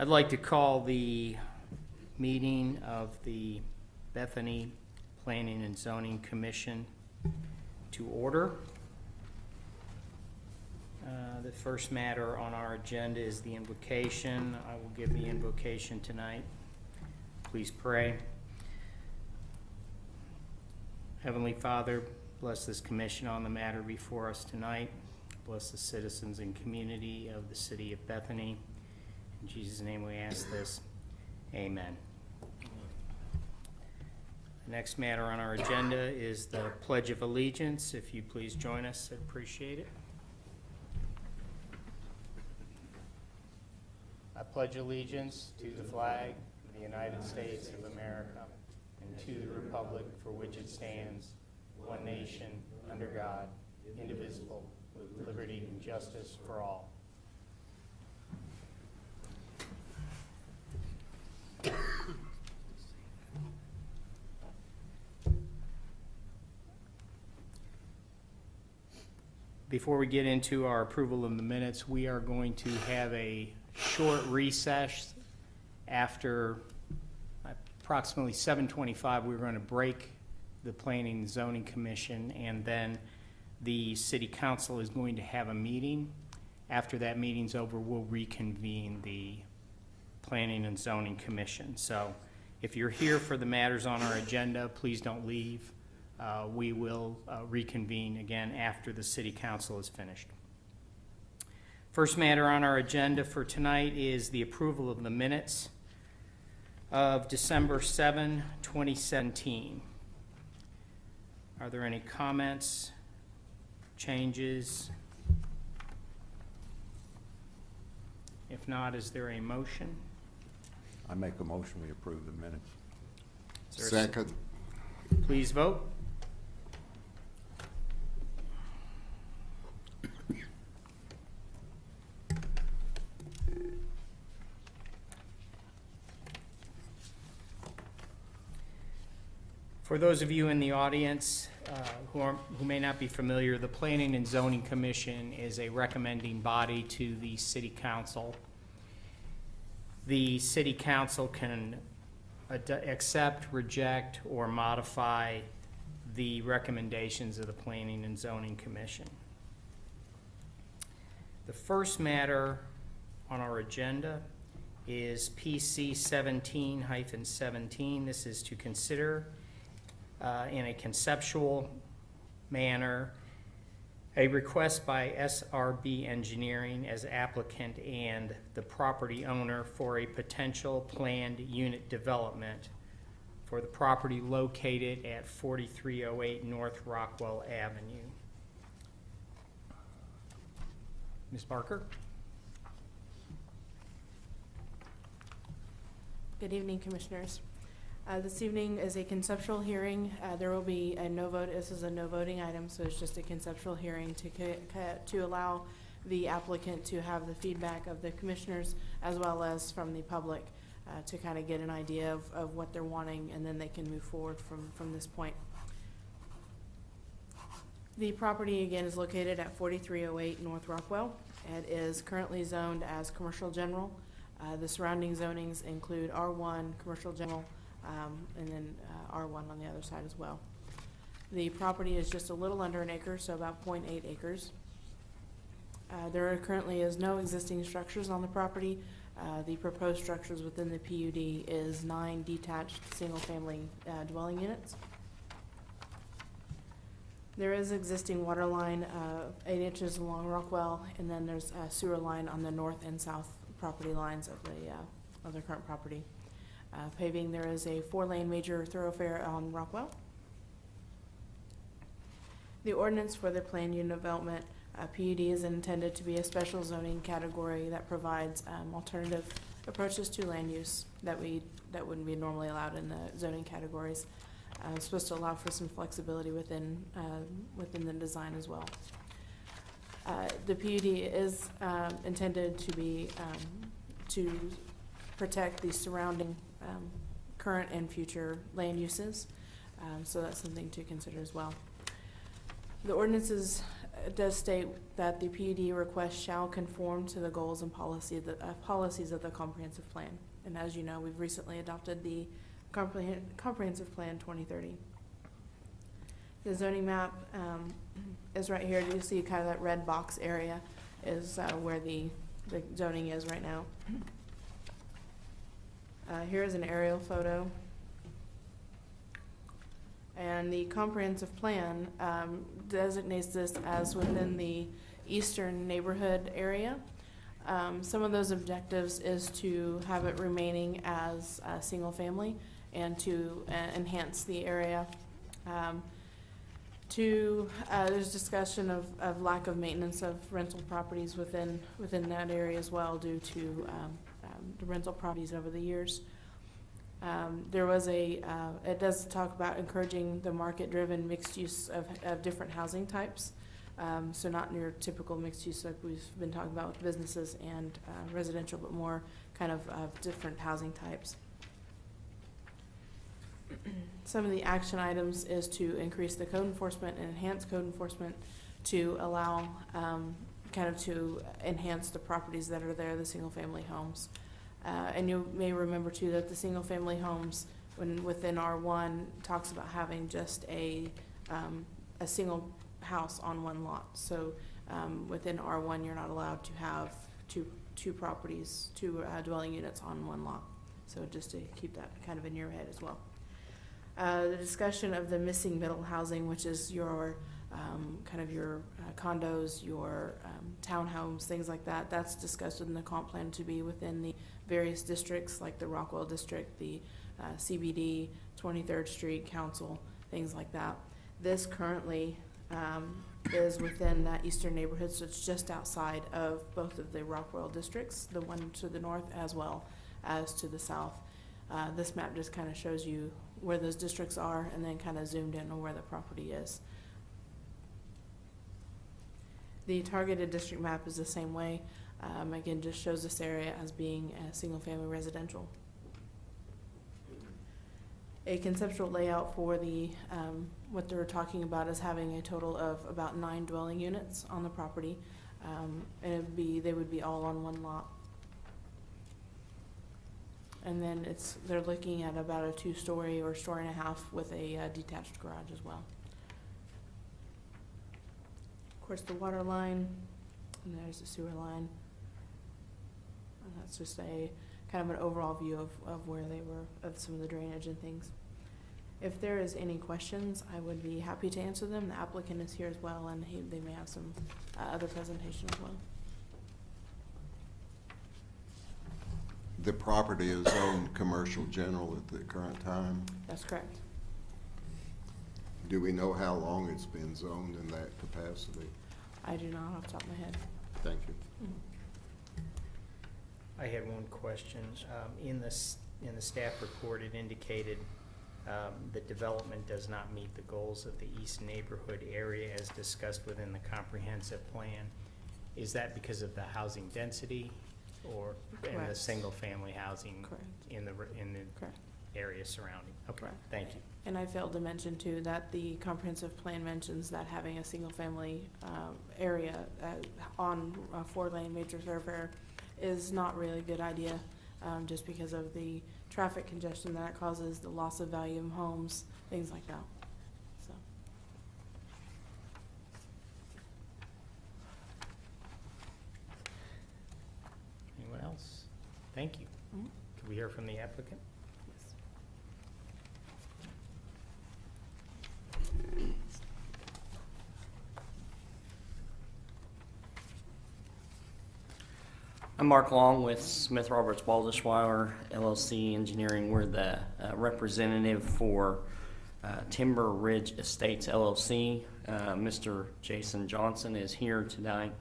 I'd like to call the meeting of the Bethany Planning and Zoning Commission to order. The first matter on our agenda is the invocation. I will give the invocation tonight. Please pray. Heavenly Father, bless this commission on the matter before us tonight. Bless the citizens and community of the city of Bethany. In Jesus' name we ask this. Amen. The next matter on our agenda is the Pledge of Allegiance. If you please join us, I'd appreciate it. I pledge allegiance to the flag of the United States of America and to the republic for which it stands, one nation, under God, indivisible, with liberty and justice for all. Before we get into our approval of the minutes, we are going to have a short recess. After approximately 7:25, we're going to break the Planning and Zoning Commission, and then the City Council is going to have a meeting. After that meeting's over, we'll reconvene the Planning and Zoning Commission. So if you're here for the matters on our agenda, please don't leave. We will reconvene again after the City Council is finished. First matter on our agenda for tonight is the approval of the minutes of December 7, 2017. Are there any comments, changes? If not, is there a motion? I make a motion we approve the minutes. Second. Please vote. For those of you in the audience who may not be familiar, the Planning and Zoning Commission is a recommending body to the City Council. The City Council can accept, reject, or modify the recommendations of the Planning and Zoning Commission. The first matter on our agenda is PC 17-17. This is to consider in a conceptual manner a request by SRB Engineering as applicant and the property owner for a potential planned unit development for the property located at 4308 North Rockwell Avenue. Ms. Barker? Good evening, Commissioners. This evening is a conceptual hearing. There will be a no vote. This is a no voting item, so it's just a conceptual hearing to allow the applicant to have the feedback of the commissioners as well as from the public to kind of get an idea of what they're wanting, and then they can move forward from this point. The property, again, is located at 4308 North Rockwell. It is currently zoned as commercial general. The surrounding zonings include R1, commercial general, and then R1 on the other side as well. The property is just a little under an acre, so about 0.8 acres. There currently is no existing structures on the property. The proposed structures within the PUD is 9 detached single-family dwelling units. There is existing water line 8 inches along Rockwell, and then there's a sewer line on the north and south property lines of the current property. Paving, there is a 4-lane major thoroughfare on Rockwell. The ordinance for the planned unit development PUD is intended to be a special zoning category that provides alternative approaches to land use that wouldn't be normally allowed in the zoning categories. It's supposed to allow for some flexibility within the design as well. The PUD is intended to be to protect the surrounding current and future land uses, so that's something to consider as well. The ordinance is it does state that the PUD request shall conform to the goals and policies of the comprehensive plan. And as you know, we've recently adopted the comprehensive plan 2030. The zoning map is right here. You see kind of that red box area is where the zoning is right now. Here is an aerial photo. And the comprehensive plan designates this as within the eastern neighborhood area. Some of those objectives is to have it remaining as a single family and to enhance the area. There's discussion of lack of maintenance of rental properties within that area as well due to the rental properties over the years. There was it does talk about encouraging the market-driven mixed use of different housing types. So not your typical mixed use like we've been talking about with businesses and residential, but more kind of different housing types. Some of the action items is to increase the code enforcement and enhance code enforcement to allow to enhance the properties that are there, the single-family homes. And you may remember too that the single-family homes, when within R1, talks about having just a single house on one lot. So within R1, you're not allowed to have two properties, two dwelling units on one lot. So just to keep that kind of in your head as well. The discussion of the missing middle housing, which is your your condos, your townhomes, things like that. That's discussed in the comp plan to be within the various districts, like the Rockwell district, the CBD, 23rd Street Council, things like that. This currently is within that eastern neighborhood, so it's just outside of both of the Rockwell districts, the one to the north as well as to the south. This map just kind of shows you where those districts are and then kind of zoomed in on where the property is. The targeted district map is the same way. Again, just shows this area as being a single-family residential. A conceptual layout for the what they're talking about is having a total of about 9 dwelling units on the property, and they would be all on one lot. And then they're looking at about a 2-story or story and a half with a detached garage as well. Of course, the water line, and there's the sewer line. And that's just a kind of an overall view of where they were, of some of the drainage and things. If there is any questions, I would be happy to answer them. The applicant is here as well, and they may have some other presentation as well. The property is zoned commercial general at the current time. That's correct. Do we know how long it's been zoned in that capacity? I do not off the top of my head. Thank you. I had one question. In the staff report, it indicated that development does not meet the goals of the East Neighborhood area as discussed within the comprehensive plan. Is that because of the housing density or in the Correct. single-family housing Correct. in the Correct. area surrounding? Okay, Correct. thank you. And I failed to mention too that the comprehensive plan mentions that having a single-family area on a 4-lane major thoroughfare is not really a good idea, just because of the traffic congestion that it causes, the loss of value of homes, things like that. So. Anyone else? Thank you. Mhm. Could we hear from the applicant? Yes. I'm Mark Long with Smith Roberts Baldishweiler LLC Engineering. We're the representative for Timber Ridge Estates LLC. Mr. Jason Johnson is here tonight,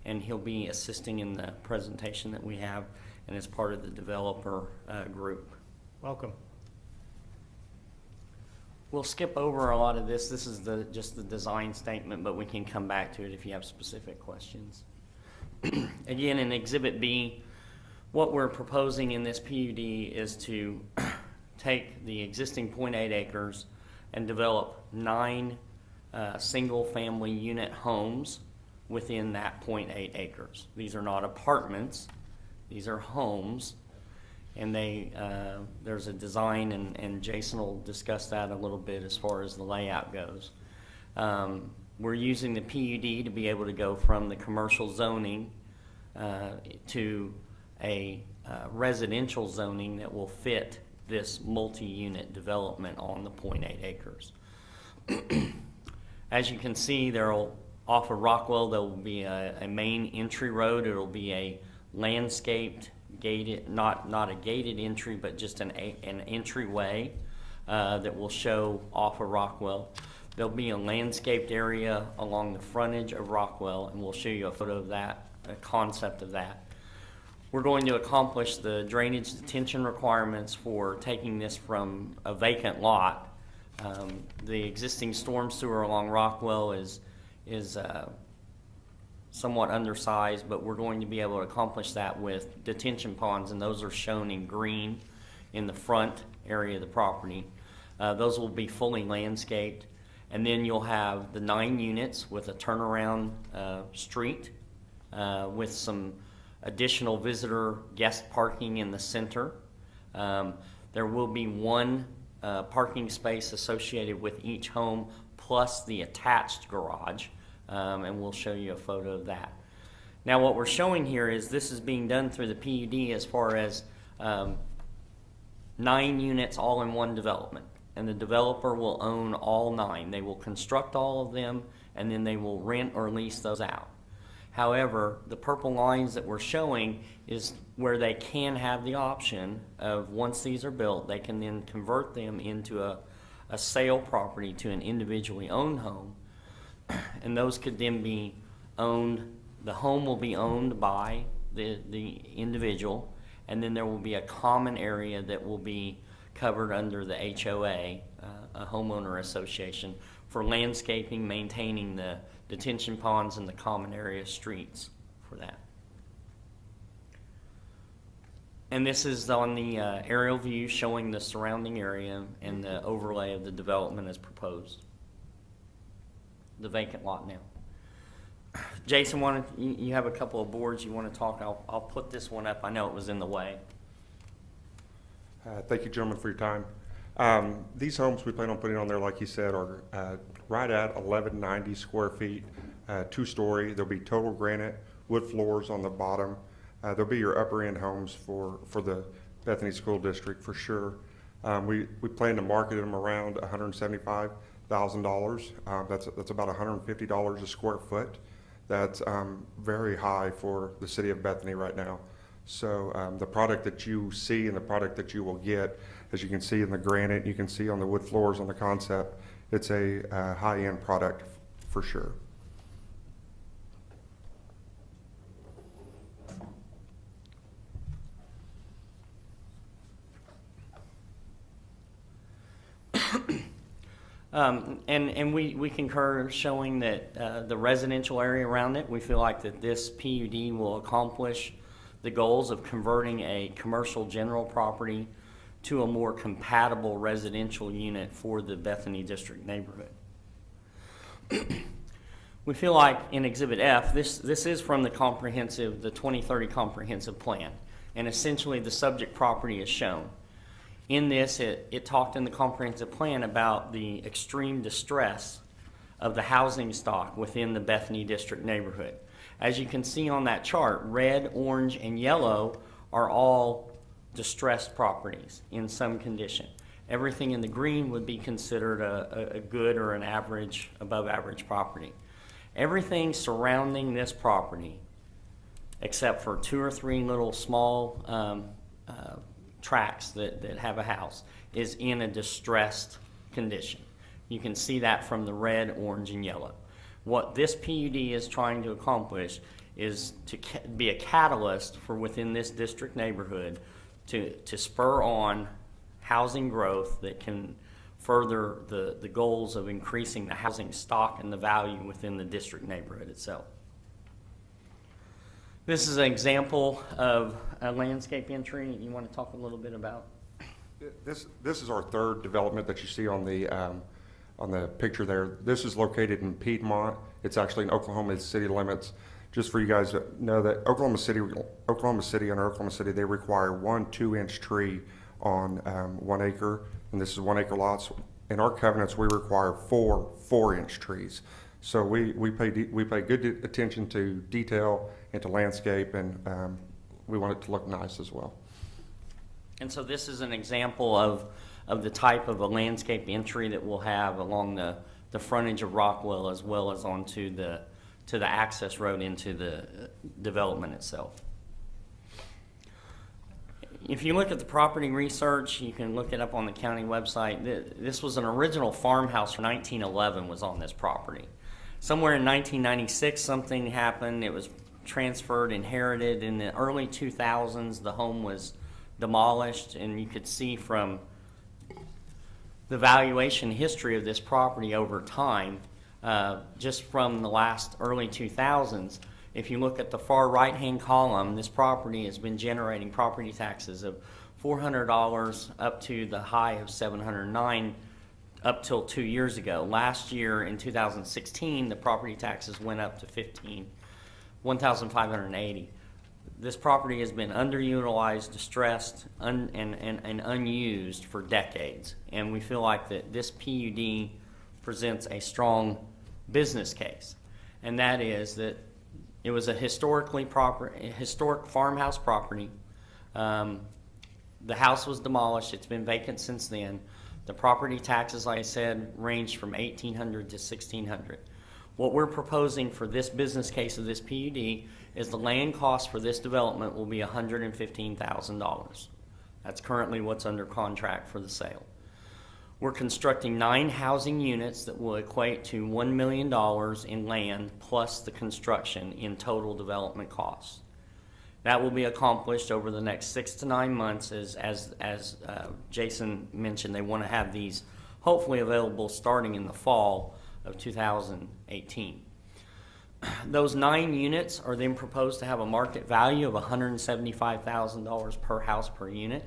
and he'll be assisting in the presentation that we have, and is part of the developer group. Welcome. We'll skip over a lot of this. This is just the design statement, but we can come back to it if you have specific questions. Again, in Exhibit B, what we're proposing in this PUD is to take the existing 0.8 acres and develop 9 single-family unit homes within that 0.8 acres. These are not apartments, these are homes, and there's a design, and Jason will discuss that a little bit as far as the layout goes. We're using the PUD to be able to go from the commercial zoning to a residential zoning that will fit this multi-unit development on the 0.8 acres. As you can see, off of Rockwell, there will be a main entry road. It'll be a landscaped, gated, not a gated entry, but just an entryway that will show off of Rockwell. There'll be a landscaped area along the frontage of Rockwell, and we'll show you a photo of that, a concept of that. We're going to accomplish the drainage detention requirements for taking this from a vacant lot. The existing storm sewer along Rockwell is somewhat undersized, but we're going to be able to accomplish that with detention ponds, and those are shown in green in the front area of the property. Those will be fully landscaped, and then you'll have the 9 units with a turnaround street with some additional visitor guest parking in the center. There will be 1 parking space associated with each home plus the attached garage, and we'll show you a photo of that. Now what we're showing here is this is being done through the PUD as far as 9 units all in one development, and the developer will own all 9. They will construct all of them, and then they will rent or lease those out. However, the purple lines that we're showing is where they can have the option of, once these are built, they can then convert them into a sale property to an individually owned home. And those could then be owned, the home will be owned by the individual, and then there will be a common area that will be covered under the HOA, a homeowner association, for landscaping, maintaining the detention ponds and the common area streets for that. And this is on the aerial view showing the surrounding area and the overlay of the development as proposed. The vacant lot now. Jason, you have a couple of boards you want to talk. I'll put this one up. I know it was in the way. Thank you, gentlemen, for your time. These homes we plan on putting on there, like you said, are right at 1190 square feet, 2-story. There'll be total granite, wood floors on the bottom. There'll be your upper end homes for the Bethany School District for sure. We plan to market them around $175,000. That's about $150 a square foot. That's very high for the city of Bethany right now. So the product that you see and the product that you will get, as you can see in the granite, you can see on the wood floors on the concept, it's a high-end product for sure. And we concur, showing that the residential area around it, we feel like that this PUD will accomplish the goals of converting a commercial general property to a more compatible residential unit for the Bethany District neighborhood. We feel like in Exhibit F, this is from the 2030 comprehensive plan, and essentially the subject property is shown. In this, it talked in the comprehensive plan about the extreme distress of the housing stock within the Bethany District neighborhood. As you can see on that chart, red, orange, and yellow are all distressed properties in some condition. Everything in the green would be considered a good or an average, above average property. Everything surrounding this property, except for 2 or 3 little small tracts that have a house, is in a distressed condition. You can see that from the red, orange, and yellow. What this PUD is trying to accomplish is to be a catalyst for within this district neighborhood to spur on housing growth that can further the goals of increasing the housing stock and the value within the district neighborhood itself. This is an example of a landscape entry you want to talk a little bit about. This is our third development that you see on the on the picture there. This is located in Piedmont. It's actually in Oklahoma city limits. Just for you guys to know that Oklahoma City and Oklahoma City, they require 1 2-inch tree on 1 acre, and this is 1 acre lots. In our covenants, we require 4 4-inch trees. So we pay good attention to detail and to landscape, and we want it to look nice as well. And so this is an example of the type of a landscape entry that we'll have along the frontage of Rockwell, as well as onto the access road into the development itself. If you look at the property research, you can look it up on the county website. This was an original farmhouse from 1911 was on this property. Somewhere in 1996, something happened. It was transferred, inherited. In the early 2000s, the home was demolished, and you could see from the valuation history of this property over time, just from the last early 2000s. If you look at the far right-hand column, this property has been generating property taxes of $400 up to the high of $709 up till 2 years ago. Last year, in 2016, the property taxes went up to $1,580. This property has been underutilized, distressed, and unused for decades. And we feel like that this PUD presents a strong business case. And that is that it was a historic farmhouse property. The house was demolished. It's been vacant since then. The property taxes, like I said, ranged from $1,800 to $1,600. What we're proposing for this business case of this PUD is the land cost for this development will be $115,000. That's currently what's under contract for the sale. We're constructing 9 housing units that will equate to $1 million in land plus the construction in total development costs. That will be accomplished over the next 6 to 9 months. As Jason mentioned, they want to have these hopefully available starting in the fall of 2018. Those 9 units are then proposed to have a market value of $175,000 per house per unit.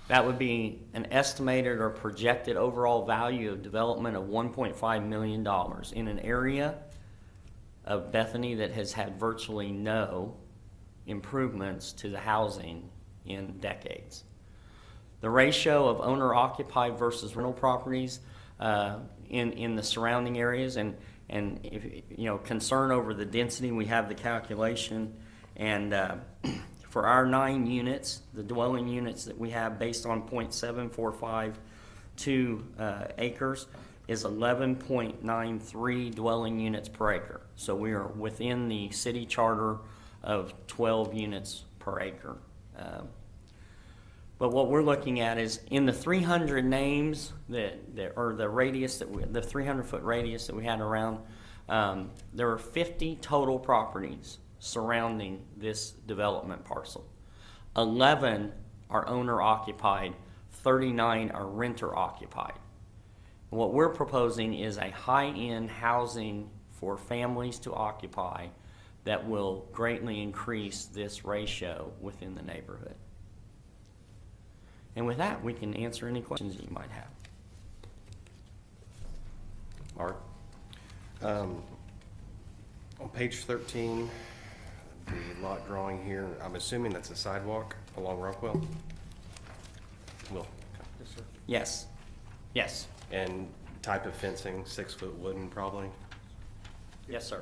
That would be an estimated or projected overall value of development of $1.5 million in an area of Bethany that has had virtually no improvements to the housing in decades. The ratio of owner-occupied versus rental properties in the surrounding areas, and if concern over the density, we have the calculation, and for our 9 units, the dwelling units that we have based on 0.7452 acres is 11.93 dwelling units per acre. So we are within the city charter of 12 units per acre. But what we're looking at is in the 300 names or the radius the 300-foot radius that we had around, there are 50 total properties surrounding this development parcel. 11 are owner occupied, 39 are renter occupied. What we're proposing is a high-end housing for families to occupy that will greatly increase this ratio within the neighborhood. And with that, we can answer any questions that you might have. Art? On page 13, the lot drawing here, I'm assuming that's a sidewalk along Rockwell? Will? Yes, sir. Yes. Yes. And type of fencing, 6-foot wooden probably? Yes, sir.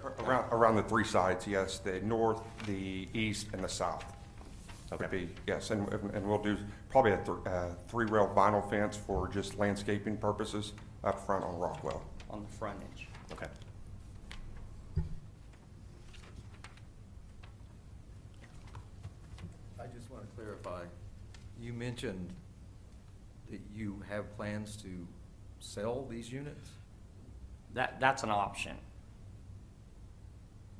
Around the 3 sides, yes, the north, the east, and the south. Okay. Yes, and we'll do probably a 3-rail vinyl fence for just landscaping purposes up front on Rockwell. On the frontage. Okay. I just want to clarify, you mentioned that you have plans to sell these units? That's an option.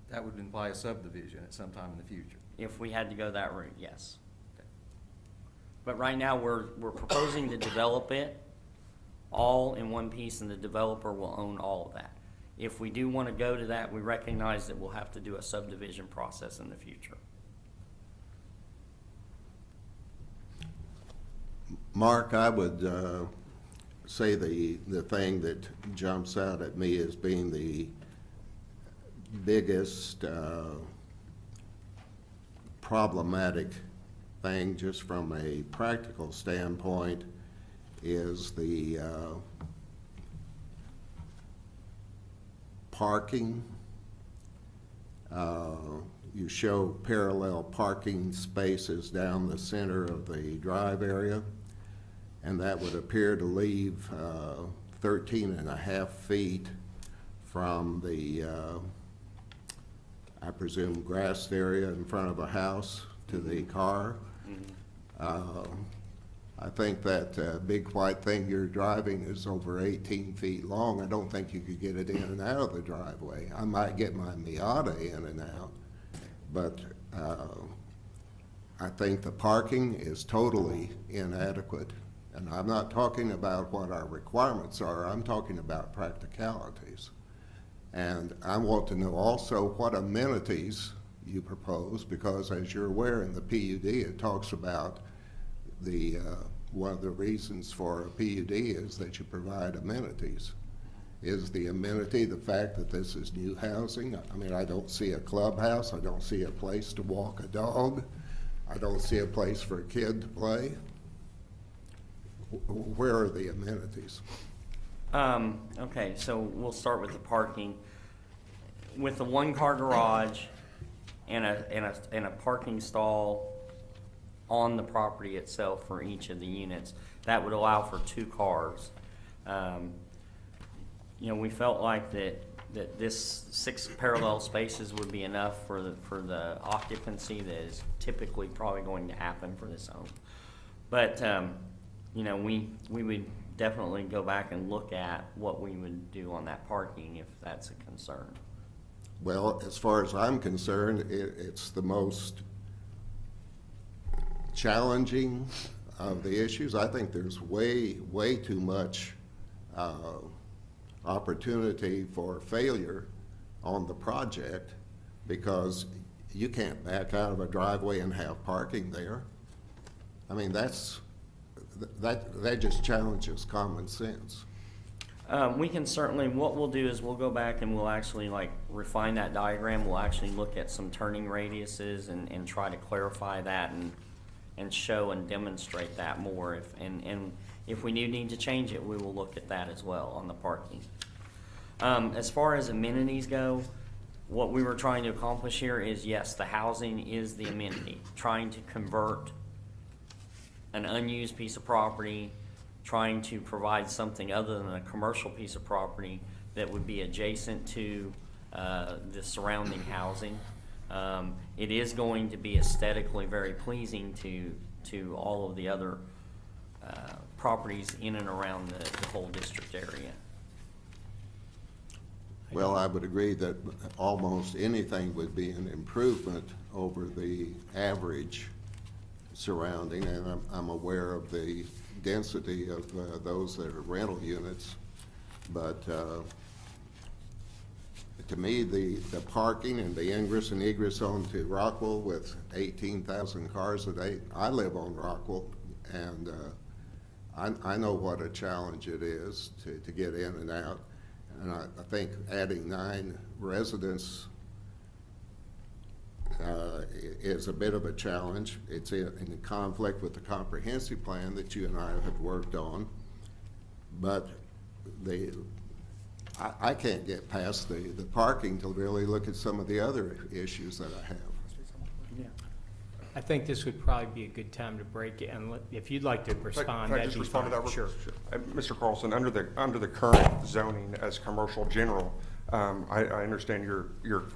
That would imply a subdivision at some time in the future. If we had to go that route, yes. But right now, we're proposing to develop it all in one piece, and the developer will own all of that. If we do want to go to that, we recognize that we'll have to do a subdivision process in the future. Mark, I would say the thing that jumps out at me as being the biggest problematic thing, just from a practical standpoint, is the parking. You show parallel parking spaces down the center of the drive area, and that would appear to leave 13.5 feet from the, I presume, grassed area in front of a house to the car. I think that big white thing you're driving is over 18 feet long. I don't think you could get it in and out of the driveway. I might get my Miata in and out, but I think the parking is totally inadequate. And I'm not talking about what our requirements are, I'm talking about practicalities. And I want to know also what amenities you propose, because as you're aware, in the PUD, it talks about the one of the reasons for a PUD is that you provide amenities. Is the amenity the fact that this is new housing? I mean, I don't see a clubhouse, I don't see a place to walk a dog, I don't see a place for a kid to play. Where are the amenities? Okay, so we'll start with the parking. With the one-car garage and a parking stall on the property itself for each of the units, that would allow for 2 cars. You know, we felt like that this 6 parallel spaces would be enough for the occupancy that is typically probably going to happen for this home. But you know, we would definitely go back and look at what we would do on that parking if that's a concern. Well, as far as I'm concerned, it's the most challenging of the issues. I think there's way too much opportunity for failure on the project, because you can't back out of a driveway and have parking there. I mean, that just challenges common sense. We can certainly, what we'll do is we'll go back and we'll actually refine that diagram. We'll actually look at some turning radiuses and try to clarify that and show and demonstrate that more. And if we do need to change it, we will look at that as well on the parking. As far as amenities go, what we were trying to accomplish here is, yes, the housing is the amenity. Trying to convert an unused piece of property, trying to provide something other than a commercial piece of property that would be adjacent to the surrounding housing. It is going to be aesthetically very pleasing to all of the other properties in and around the whole district area. Well, I would agree that almost anything would be an improvement over the average surrounding, and I'm aware of the density of those that are rental units. But to me, the parking and the ingress and egress onto Rockwell with 18,000 cars a day, I live on Rockwell, and I know what a challenge it is to get in and out. And I think adding 9 residents is a bit of a challenge. It's in conflict with the comprehensive plan that you and I have worked on. But I can't get past the parking to really look at some of the other issues that I have. Yeah. I think this would probably be a good time to break it, and if you'd like to respond, Can I that'd just be respond fine. to that? Sure. Mr. Carlson, under the current zoning as commercial general, I understand you're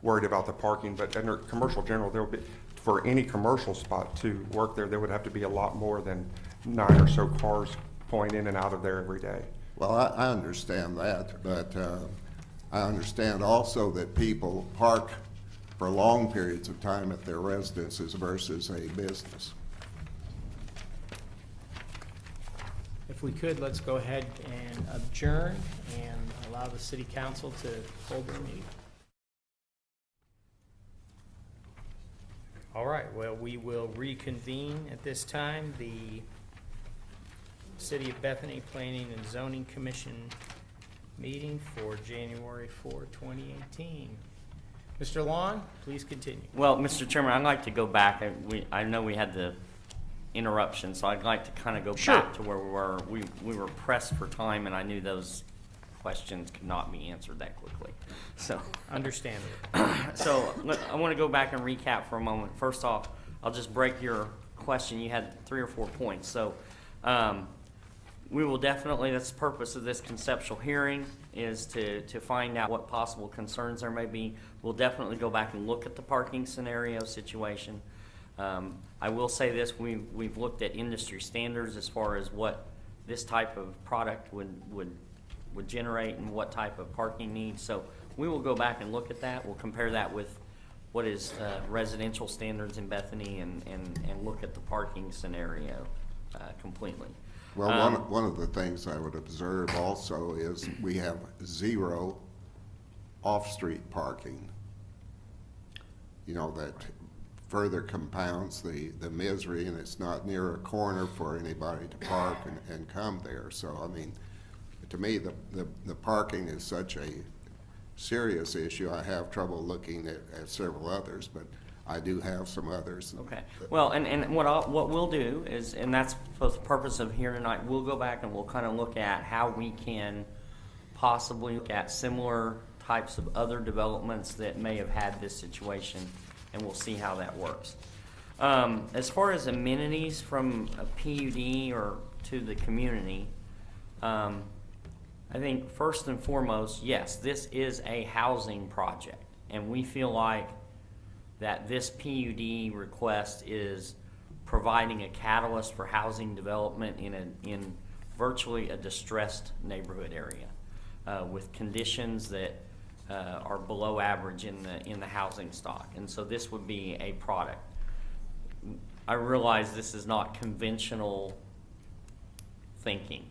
worried about the parking, but under commercial general, there will be, for any commercial spot to work there would have to be a lot more than 9 or so cars pulling in and out of there every day. Well, I understand that, but I understand also that people park for long periods of time at their residences versus a business. If we could, let's go ahead and adjourn and allow the city council to hold their meeting. All right, well, we will reconvene at this time. The City of Bethany Planning and Zoning Commission meeting for January 4, 2018. Mr. Long, please continue. Well, Mr. Chairman, I'd like to go back. I know we had the interruption, so I'd like to kind of go Sure. back to where we were. We were pressed for time, and I knew those questions could not be answered that quickly. So, Understandable. I want to go back and recap for a moment. First off, I'll just break your question. You had 3 or 4 points. So, we will definitely, that's the purpose of this conceptual hearing, is to find out what possible concerns there may be. We'll definitely go back and look at the parking scenario situation. I will say this, we've looked at industry standards as far as what this type of product would generate and what type of parking needs. So we will go back and look at that. We'll compare that with what is residential standards in Bethany and look at the parking scenario completely. Well, one of the things I would observe also is we have 0 off-street parking. You know, that further compounds the misery, and it's not near a corner for anybody to park and come there. So, I mean, to me, the parking is such a serious issue. I have trouble looking at several others, but I do have some others. Okay. Well, and what we'll do is, and that's the purpose of here tonight, we'll go back and we'll kind of look at how we can possibly look at similar types of other developments that may have had this situation, and we'll see how that works. As far as amenities from a PUD or to the community, I think first and foremost, yes, this is a housing project, and we feel like that this PUD request is providing a catalyst for housing development in virtually a distressed neighborhood area with conditions that are below average in the housing stock. And so this would be a product. I realize this is not conventional thinking,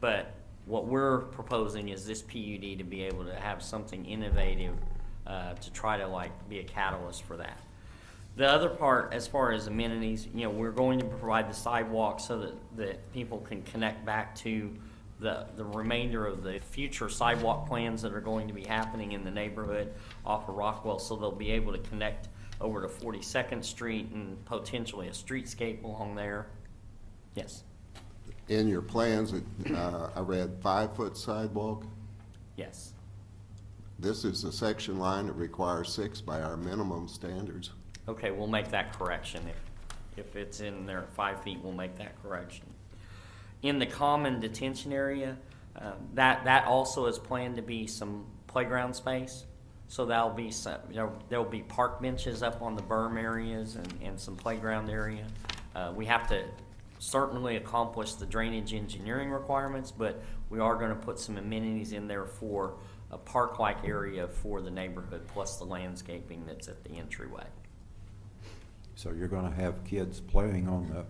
but what we're proposing is this PUD to be able to have something innovative to try to be a catalyst for that. The other part, as far as amenities, we're going to provide the sidewalk so that people can connect back to the remainder of the future sidewalk plans that are going to be happening in the neighborhood off of Rockwell, so they'll be able to connect over to 42nd Street and potentially a streetscape along there. Yes. In your plans, I read 5-foot sidewalk. Yes. This is a section line that requires 6 by our minimum standards. Okay, we'll make that correction. If it's in there at 5 feet, we'll make that correction. In the common detention area, that also is planned to be some playground space. So there'll be there'll be park benches up on the berm areas and some playground area. We have to certainly accomplish the drainage engineering requirements, but we are going to put some amenities in there for a park-like area for the neighborhood, plus the landscaping that's at the entryway. So you're gonna have kids playing on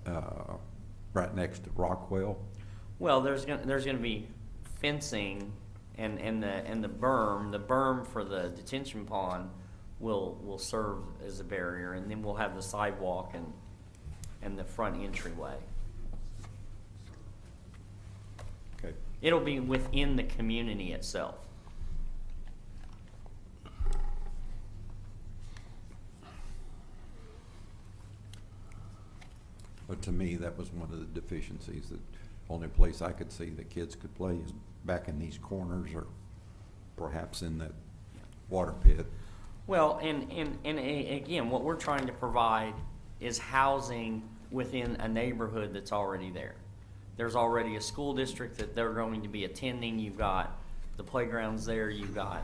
the, right next to Rockwell? Well, there's gonna be fencing and the berm for the detention pond will serve as a barrier, and then we'll have the sidewalk and the front entryway. Okay. It'll be within the community itself. But to me, that was one of the deficiencies, that only place I could see that kids could play is back in these corners or perhaps in that water pit. Well, and again, what we're trying to provide is housing within a neighborhood that's already there. There's already a school district that they're going to be attending. You've got the playgrounds there. You've got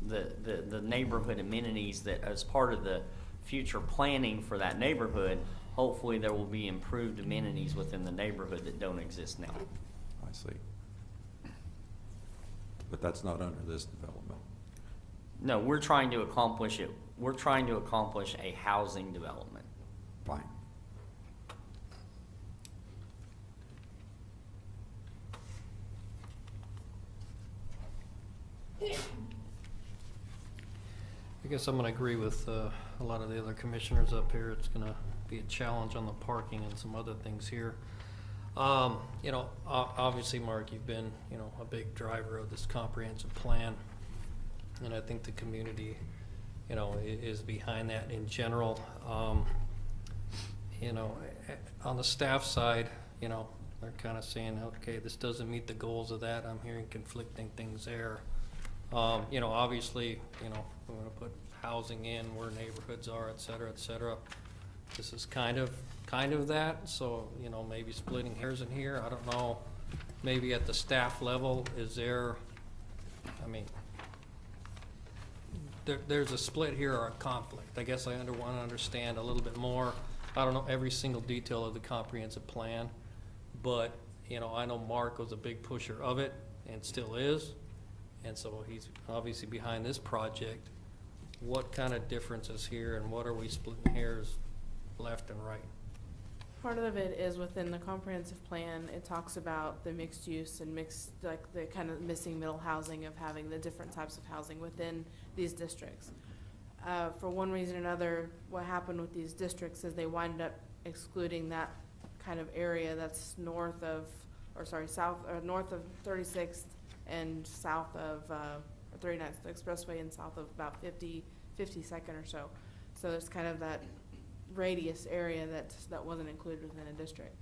the neighborhood amenities that, as part of the future planning for that neighborhood, hopefully there will be improved amenities within the neighborhood that don't exist now. I see. But that's not under this development. No, we're trying to accomplish it. We're trying to accomplish a housing development. Fine. I guess I'm gonna agree with a lot of the other commissioners up here. It's gonna be a challenge on the parking and some other things here. You know, obviously, Mark, you've been, you know, a big driver of this comprehensive plan. And I think the community, you know, is behind that in general. You know, on the staff side, you know, they're kind of saying, okay, this doesn't meet the goals of that. I'm hearing conflicting things there. You know, obviously, you know, we want to put housing in where neighborhoods are, et cetera, et cetera. This is kind of that, so, you know, maybe splitting hairs in here, I don't know. Maybe at the staff level, is there, I mean, there's a split here or a conflict. I guess I want to understand a little bit more. I don't know every single detail of the comprehensive plan, but, you know, I know Mark was a big pusher of it and still is. And so he's obviously behind this project. What kind of difference is here and what are we splitting hairs left and right? Part of it is within the comprehensive plan, it talks about the mixed use and mixed, like the kind of missing middle housing of having the different types of housing within these districts. For one reason or another, what happened with these districts is they wind up excluding that kind of area that's north of 36th and south of 39th Expressway and south of about 52nd or so. So there's kind of that radius area that wasn't included within a district.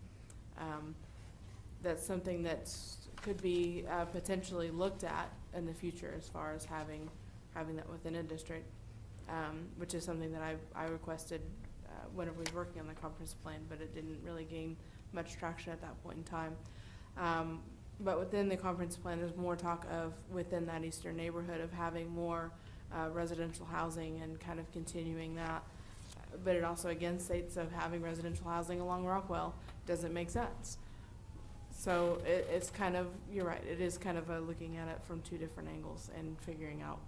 That's something that could be potentially looked at in the future as far as having that within a district, which is something that I requested whenever we was working on the comprehensive plan, but it didn't really gain much traction at that point in time. But within the comprehensive plan, there's more talk of within that eastern neighborhood of having more residential housing and kind of continuing that. But it also again states of having residential housing along Rockwell doesn't make sense. So it's kind of, you're right, it is kind of looking at it from two different angles and figuring out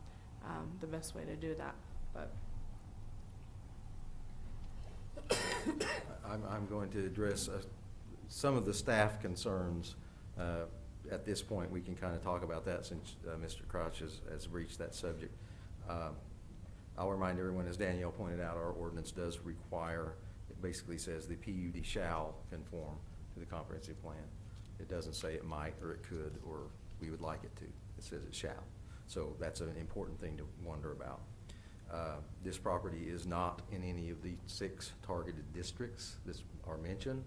the best way to do that. But I'm going to address some of the staff concerns. At this point, we can kind of talk about that since Mr. Crouch has breached that subject. I'll remind everyone, as Danielle pointed out, our ordinance does require, it basically says the PUD shall conform to the comprehensive plan. It doesn't say it might or it could or we would like it to. It says it shall. So that's an important thing to wonder about. This property is not in any of the 6 targeted districts that are mentioned.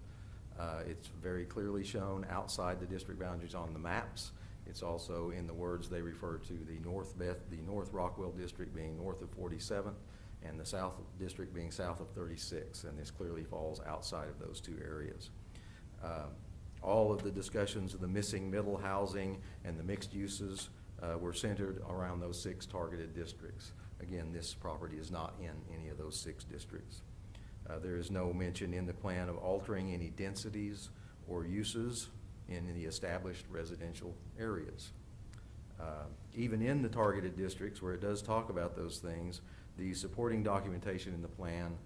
It's very clearly shown outside the district boundaries on the maps. It's also in the words they refer to the North Rockwell district being north of 47th and the South district being south of 36, and this clearly falls outside of those 2 areas. All of the discussions of the missing middle housing and the mixed uses were centered around those 6 targeted districts. Again, this property is not in any of those 6 districts. There is no mention in the plan of altering any densities or uses in the established residential areas. Even in the targeted districts where it does talk about those things, the supporting documentation in the plan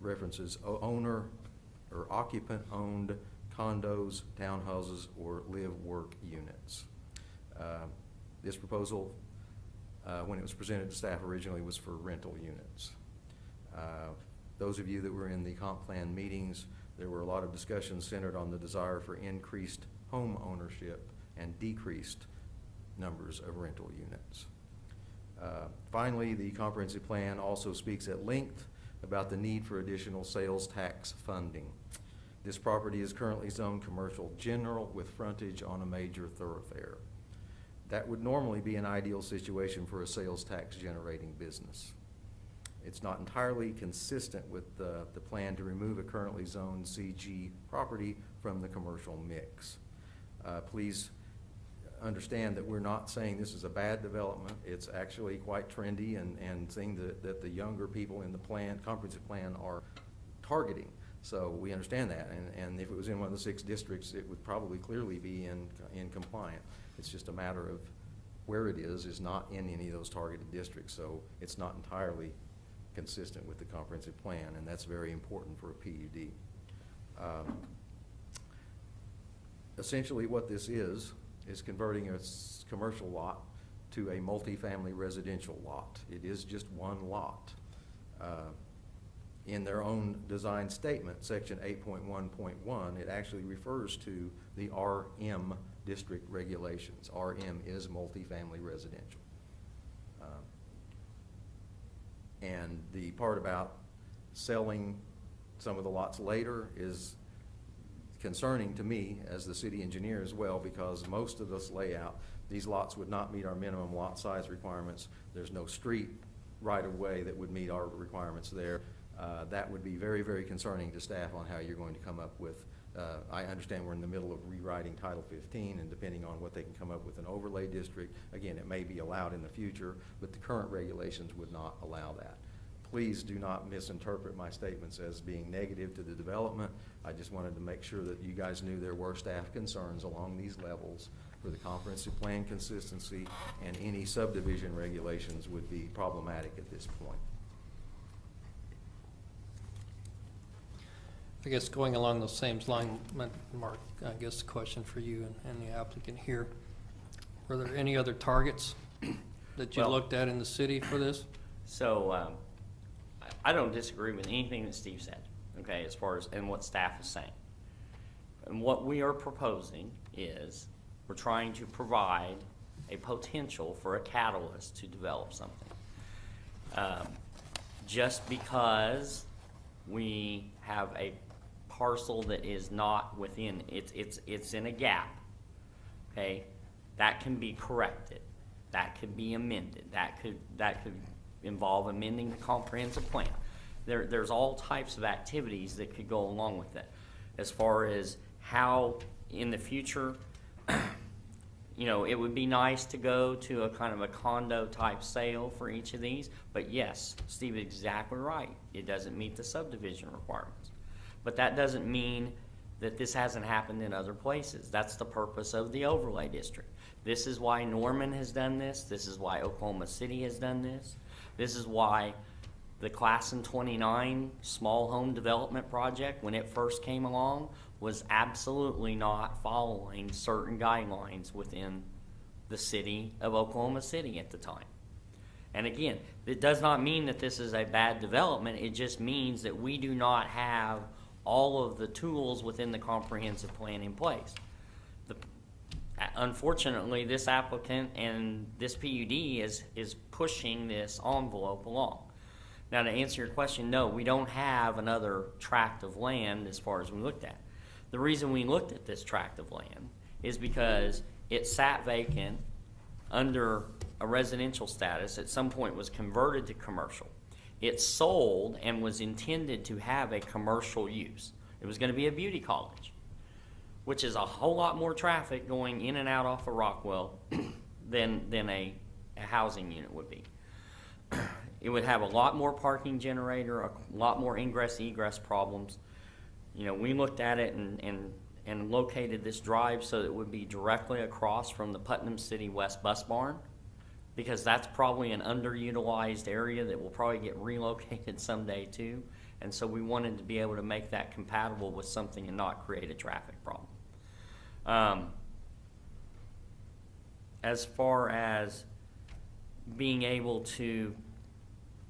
references owner or occupant-owned condos, townhouses, or live-work units. This proposal, when it was presented to staff originally, was for rental units. Those of you that were in the comp plan meetings, there were a lot of discussions centered on the desire for increased home ownership and decreased numbers of rental units. Finally, the comprehensive plan also speaks at length about the need for additional sales tax funding. This property is currently zoned commercial general with frontage on a major thoroughfare. That would normally be an ideal situation for a sales tax generating business. It's not entirely consistent with the plan to remove a currently zoned CG property from the commercial mix. Please understand that we're not saying this is a bad development. It's actually quite trendy and thing that the younger people in the plan, comprehensive plan, are targeting. So we understand that, and if it was in one of the 6 districts, it would probably clearly be in compliant. It's just a matter of where it is not in any of those targeted districts, so it's not entirely consistent with the comprehensive plan, and that's very important for a PUD. Essentially what this is converting a commercial lot to a multifamily residential lot. It is just one lot. in their own design statement, section 8.1.1, it actually refers to the RM district regulations. RM is multifamily residential. And the part about selling some of the lots later is concerning to me as the city engineer as well, because most of this layout, these lots would not meet our minimum lot size requirements. There's no street right of way that would meet our requirements there. That would be very, very concerning to staff on how you're going to come up with, I understand we're in the middle of rewriting Title 15, and depending on what they can come up with an overlay district, again, it may be allowed in the future, but the current regulations would not allow that. Please do not misinterpret my statements as being negative to the development. I just wanted to make sure that you guys knew there were staff concerns along these levels for the comprehensive plan consistency, and any subdivision regulations would be problematic at this point. I guess going along those same lines, Mark, I guess a question for you and the applicant here. Were there any other targets that you Well- looked at in the city for this? So, I don't disagree with anything that Steve said, okay, as far as, and what staff is saying. And what we are proposing is, we're trying to provide a potential for a catalyst to develop something. Just because we have a parcel that is not within, it's in a gap, okay? That can be corrected, that could be amended, that could involve amending the comprehensive plan. There's all types of activities that could go along with it. As far as how in the future, you know, it would be nice to go to a kind of a condo type sale for each of these, but yes, Steve is exactly right. It doesn't meet the subdivision requirements. But that doesn't mean that this hasn't happened in other places. That's the purpose of the overlay district. This is why Norman has done this. This is why Oklahoma City has done this. This is why the Class in 29 small home development project, when it first came along, was absolutely not following certain guidelines within the city of Oklahoma City at the time. And again, it does not mean that this is a bad development. It just means that we do not have all of the tools within the comprehensive plan in place. Unfortunately, this applicant and this PUD is pushing this envelope along. Now, to answer your question, no, we don't have another tract of land as far as we looked at. The reason we looked at this tract of land is because it sat vacant under a residential status, at some point was converted to commercial. It sold and was intended to have a commercial use. It was going to be a beauty college, which is a whole lot more traffic going in and out off of Rockwell than a housing unit would be. It would have a lot more parking generator, a lot more ingress egress problems. You know, we looked at it and located this drive so that it would be directly across from the Putnam City West Bus Barn, because that's probably an underutilized area that will probably get relocated someday too. And so we wanted to be able to make that compatible with something and not create a traffic problem. As far as being able to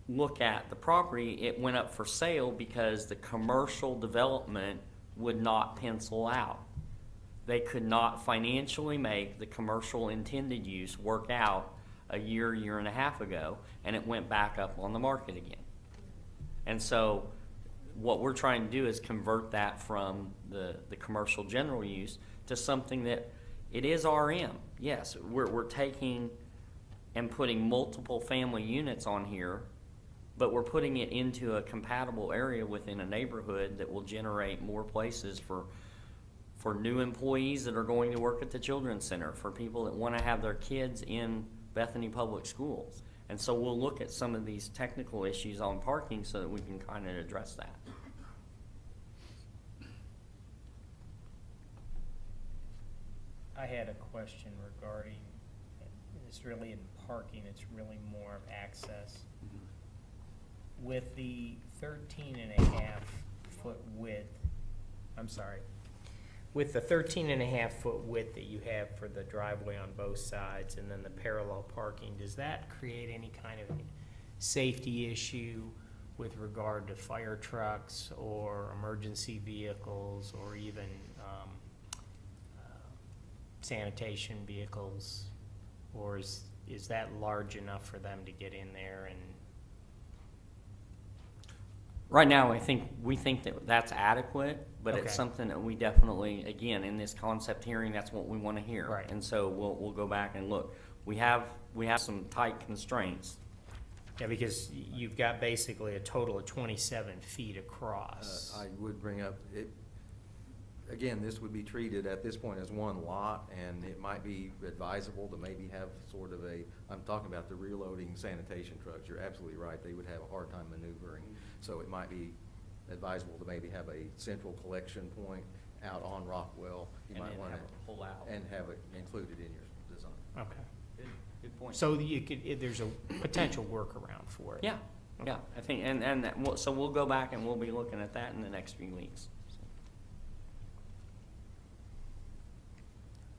look at the property, it went up for sale because the commercial development would not pencil out. They could not financially make the commercial intended use work out a year and a half ago, and it went back up on the market again. And so what we're trying to do is convert that from the commercial general use to something that it is RM. Yes, we're taking and putting multiple family units on here, but we're putting it into a compatible area within a neighborhood that will generate more places for new employees that are going to work at the Children's Center, for people that want to have their kids in Bethany Public Schools. And so we'll look at some of these technical issues on parking so that we can kind of address that. I had a question regarding, it's really in parking, it's really more of access. With the 13.5-foot width, with the 13.5-foot width that you have for the driveway on both sides and then the parallel parking, does that create any kind of safety issue with regard to fire trucks or emergency vehicles or even sanitation vehicles? Or is that large enough for them to get in there and? Right now, we think that that's adequate, but Okay. it's something that we definitely, again, in this concept hearing, that's what we want to hear. Right. And so we'll go back and look. We have some tight constraints. Yeah, because you've got basically a total of 27 feet across. I would bring up, again, this would be treated at this point as one lot, and it might be advisable to maybe have sort of I'm talking about the reloading sanitation trucks. You're absolutely right. They would have a hard time maneuvering. So it might be advisable to maybe have a central collection point out on Rockwell. You And might then want have it pull out. And have it included in your design. Okay. Good point. So there's a potential workaround for it. Yeah, I think, so we'll go back and we'll be looking at that in the next few weeks.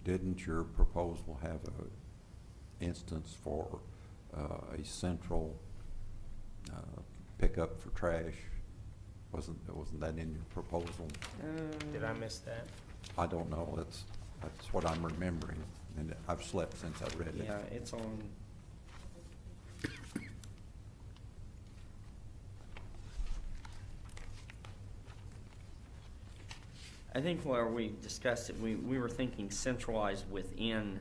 Didn't your proposal have a instance for a central pickup for trash? Wasn't that in your proposal? Did I miss that? I don't know. That's what I'm remembering, and I've slept since I read it. Yeah, it's on. I think where we discussed it, we were thinking centralized within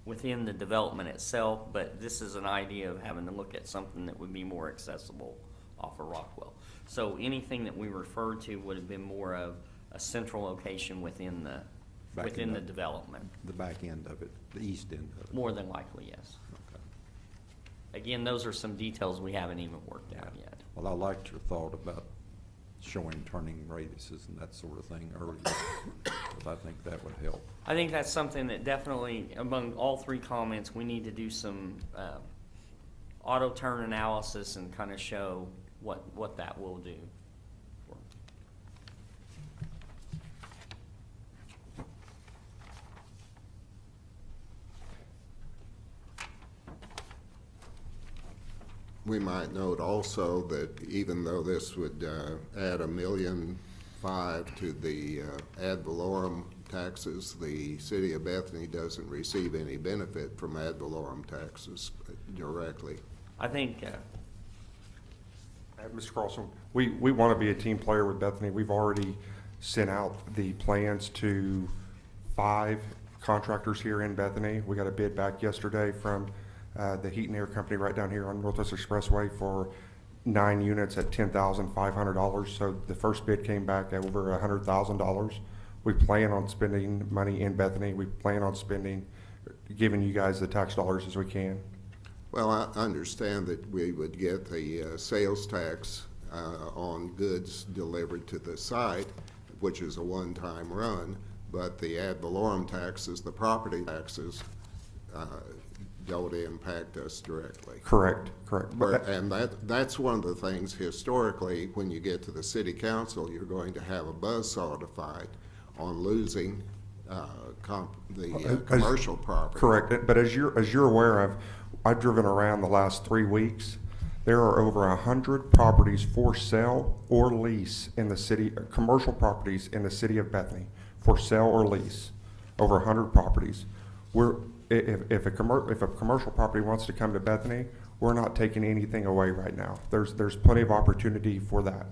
the development itself, but this is an idea of having to look at something that would be more accessible off of Rockwell. So anything that we referred to would have been more of a central location within the development. The back end of it, the east end of it. More than likely, yes. Okay. Again, those are some details we haven't even worked out yet. Well, I liked your thought about showing turning radiuses and that sort of thing earlier, because I think that would help. I think that's something that definitely, among all three comments, we need to do some auto turn analysis and kind of show what that will do. We might note also that even though this would add $1.5 million to the ad valorem taxes, the city of Bethany doesn't receive any benefit from ad valorem taxes directly. I think, Mr. Carlson, we want to be a team player with Bethany. We've already sent out the plans to 5 contractors here in Bethany. We got a bid back yesterday from the heat and air company right down here on Northwest Expressway for 9 units at $10,500. So the first bid came back at over $100,000. We plan on spending money in Bethany. We plan on giving you guys the tax dollars as we can. Well, I understand that we would get the sales tax on goods delivered to the site, which is a one-time run, but the ad valorem taxes, the property taxes, don't impact us directly. Correct. And that's one of the things historically, when you get to the city council, you're going to have a buzzsaw to fight on losing the commercial property. Correct. But as you're aware of, I've driven around the last 3 weeks. There are over 100 properties for sale or lease in the city, commercial properties in the city of Bethany for sale or lease. Over 100 properties. If a commercial property wants to come to Bethany, we're not taking anything away right now. There's plenty of opportunity for that.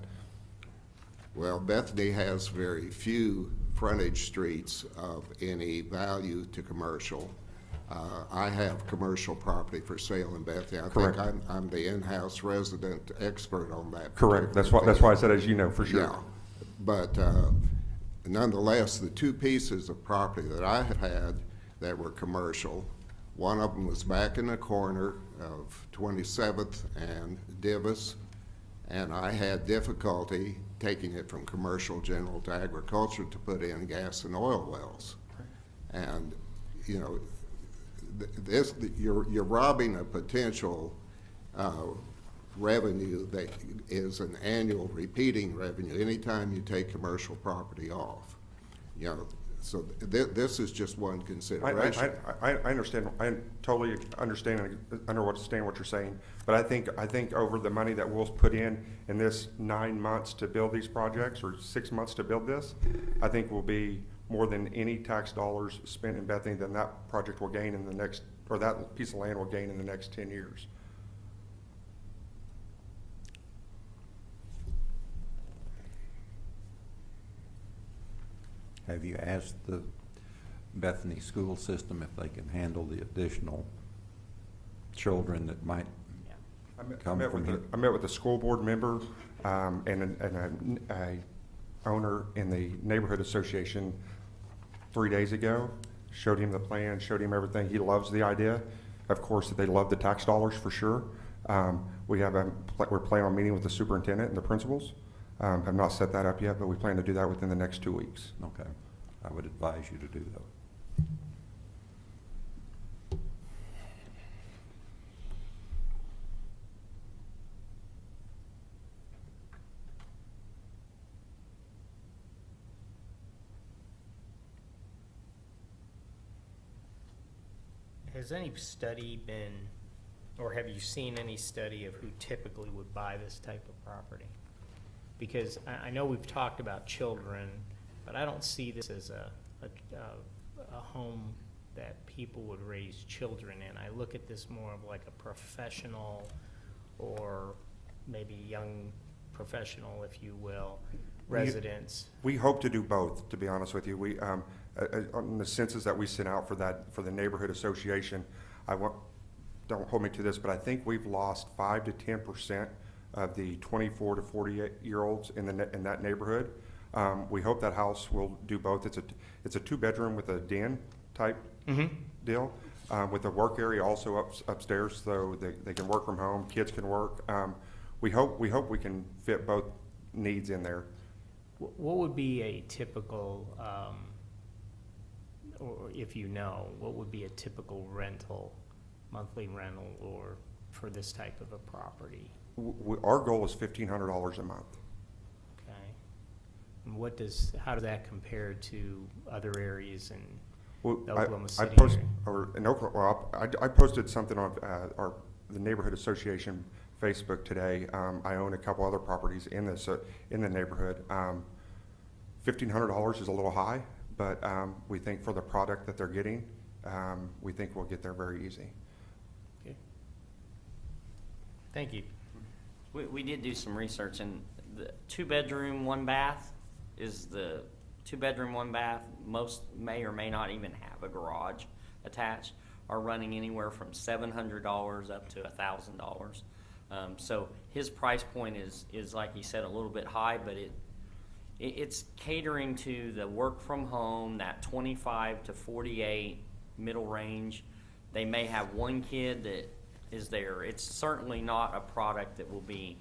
Well, Bethany has very few frontage streets of any value to commercial. I have commercial property for sale in Bethany. I Correct. think I'm the in-house resident expert on that. Correct. That's particular why I said, as you know, for sure. Yeah, but nonetheless, the 2 pieces of property that I have had that were commercial, one of them was back in the corner of 27th and Divis, and I had difficulty taking it from commercial general to agriculture to put in gas and oil wells. And, you know, you're robbing a potential revenue that is an annual repeating revenue anytime you take commercial property off. You know, So this is just one I consideration. understand, I totally understand what you're saying, but I think over the money that we'll put in this 9 months to build these projects, or 6 months to build this, I think will be more than any tax dollars spent in Bethany than that project will gain in the next, or that piece of land will gain in the next 10 years. Have you asked the Bethany school system if they can handle the additional children that might come from here? I met with a school board member and a owner in the neighborhood association 3 days ago. Showed him the plan, showed him everything. He loves the idea. Of course, they love the tax dollars for sure. We're planning on meeting with the superintendent and the principals. Have not set that up yet, but we plan to do that within the next 2 weeks. Okay, I would advise you to do that. Has any study been, or have you seen any study of who typically would buy this type of property? Because I know we've talked about children, but I don't see this as a home that people would raise children in. I look at this more of like a professional, or maybe young professional, if you will, residence. We hope to do both, to be honest with you. We, on the census that we sent out for the neighborhood association, don't hold me to this, but I think we've lost 5 to 10% of the 24 to 48-year-olds in that neighborhood. We hope that house will do both. It's a 2-bedroom with a den type deal, with a work area also upstairs, so they can work from home. Kids can work. We hope we can fit both needs in there. What would be a typical, or if you know, what would be a typical rental, monthly rental, or for this type of a property? Our goal is $1,500 a month. Okay. And how does that compare to other areas in the Oklahoma City area? I posted something on the neighborhood association Facebook today. I own a couple other properties in the neighborhood. $1,500 is a little high, but we think for the product that they're getting, we think we'll get there very easy. Okay. Thank you. We did do some research, and the 2-bedroom, 1-bath is the 2-bedroom, 1-bath. Most may or may not even have a garage attached, are running anywhere from $700 up to $1,000. So his price point is like he said, a little bit high, but it's catering to the work from home, that 25 to 48 middle range. They may have one kid that is there. It's certainly not a product that will be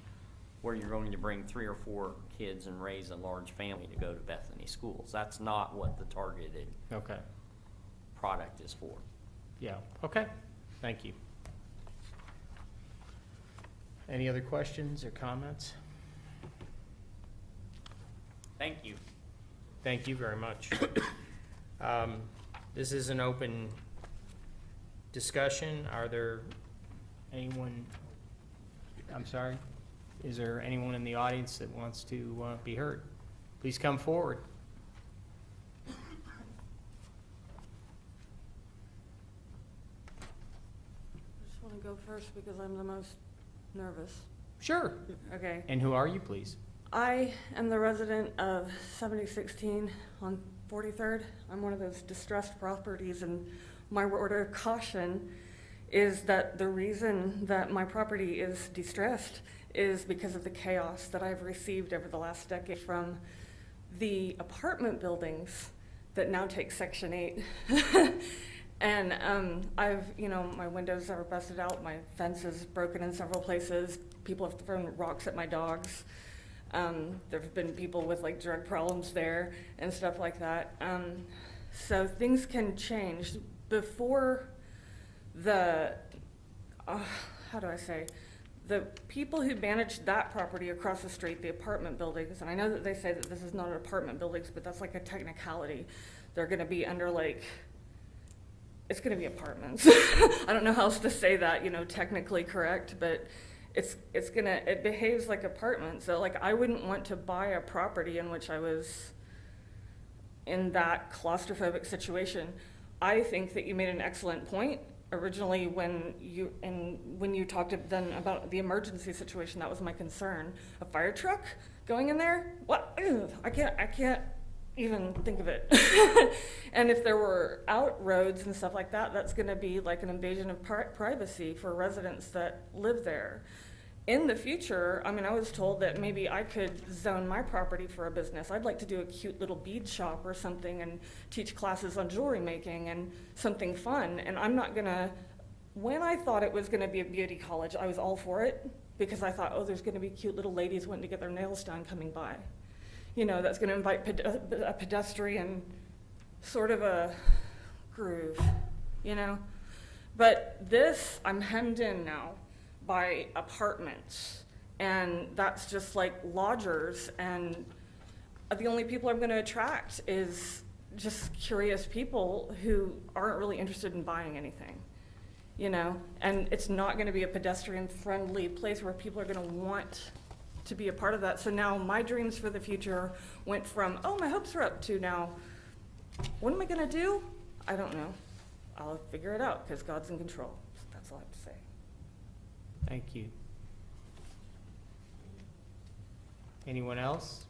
where you're going to bring 3 or 4 kids and raise a large family to go to Bethany schools. That's not what the targeted product is for. Yeah, okay, thank you. Any other questions or comments? Thank you. Thank you very much. This is an open discussion. Are there is there anyone in the audience that wants to be heard? Please come forward. I just want to go first because I'm the most nervous. Sure. Okay. And who are you, please? I am the resident of 7016 on 43rd. I'm one of those distressed properties, and my word of caution is that the reason that my property is distressed is because of the chaos that I've received over the last decade from the apartment buildings that now take Section 8. And my windows are busted out, my fence is broken in several places, people have thrown rocks at my dogs. There have been people with like drug problems there and stuff like that. So things can change. Before the people who managed that property across the street, the apartment buildings, and I know that they say that this is not apartment buildings, but that's like a technicality. they're gonna be under like, it's gonna be apartments. I don't know how else to say that, you know, technically correct, but it behaves like apartments. So like, I wouldn't want to buy a property in which I was in that claustrophobic situation. I think that you made an excellent point originally when you talked then about the emergency situation. That was my concern. A fire truck going in there? What? Ugh, I can't even think of it. And if there were out roads and stuff like that, that's going to be like an invasion of privacy for residents that live there. In the future, I mean, I was told that maybe I could zone my property for a business. I'd like to do a cute little bead shop or something and teach classes on jewelry making and something fun. And I'm not gonna, when I thought it was gonna be a beauty college, I was all for it because I thought, oh, there's gonna be cute little ladies wanting to get their nails done coming by. You know, that's gonna invite a pedestrian sort of a groove, you know? But this, I'm hemmed in now by apartments, and that's just like lodgers, and the only people I'm going to attract is just curious people who aren't really interested in buying anything, you know, and it's not going to be a pedestrian friendly place where people are going to want to be a part of that. So now my dreams for the future went from, oh, my hopes are up, to now, what am I going to do? I don't know. I'll figure it out because God's in control. So that's all I have to say. Thank you. Anyone else?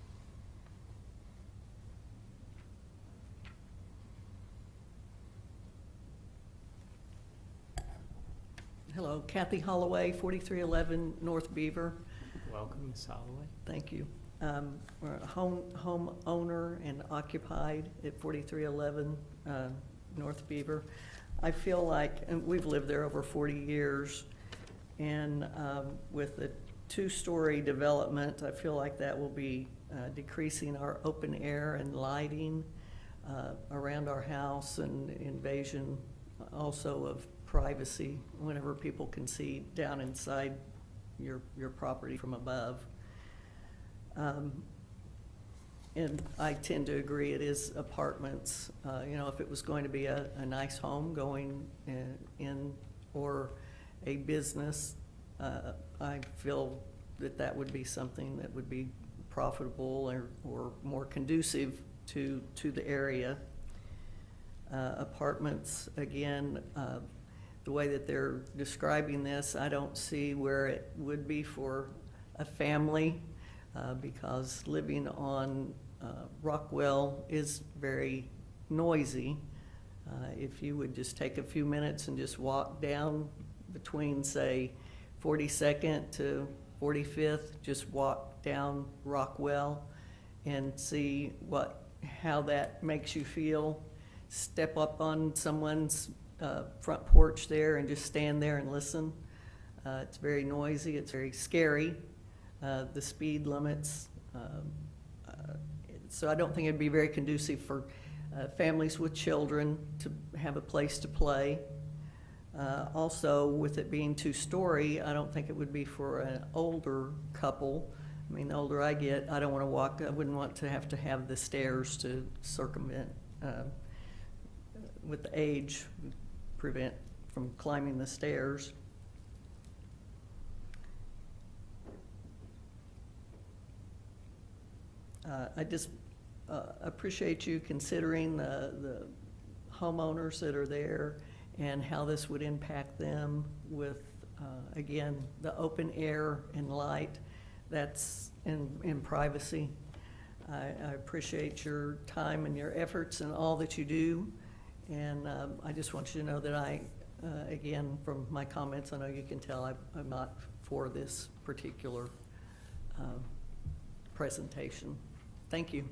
Hello, Kathy Holloway, 4311 North Beaver. Welcome, Ms. Holloway. Thank you. We're a home owner and occupied at 4311 North Beaver. I feel like, and we've lived there over 40 years, and with the two-story development, I feel like that will be decreasing our open air and lighting around our house, and invasion also of privacy whenever people can see down inside your property from above. And I tend to agree it is apartments. You know, if it was going to be a nice home going in or a business, I feel that would be something that would be profitable or more conducive to the area. Apartments, again, the way that they're describing this, I don't see where it would be for a family, because living on Rockwell is very noisy. If you would just take a few minutes and just walk down between, say, 42nd to 45th, just walk down Rockwell and see how that makes you feel. Step up on someone's front porch there and just stand there and listen. It's very noisy, it's very scary, the speed limits. So I don't think it'd be very conducive for families with children to have a place to play. Also, with it being two-story, I don't think it would be for an older couple. I mean, the older I get, I don't want to walk, I wouldn't want to have the stairs to circumvent, with the age, prevent from climbing the stairs. I just appreciate you considering the homeowners that are there and how this would impact them with, again, the open air and light that's in privacy. I appreciate your time and your efforts and all that you do. And I just want you to know that again, from my comments, I know you can tell I'm not for this particular presentation. Thank you.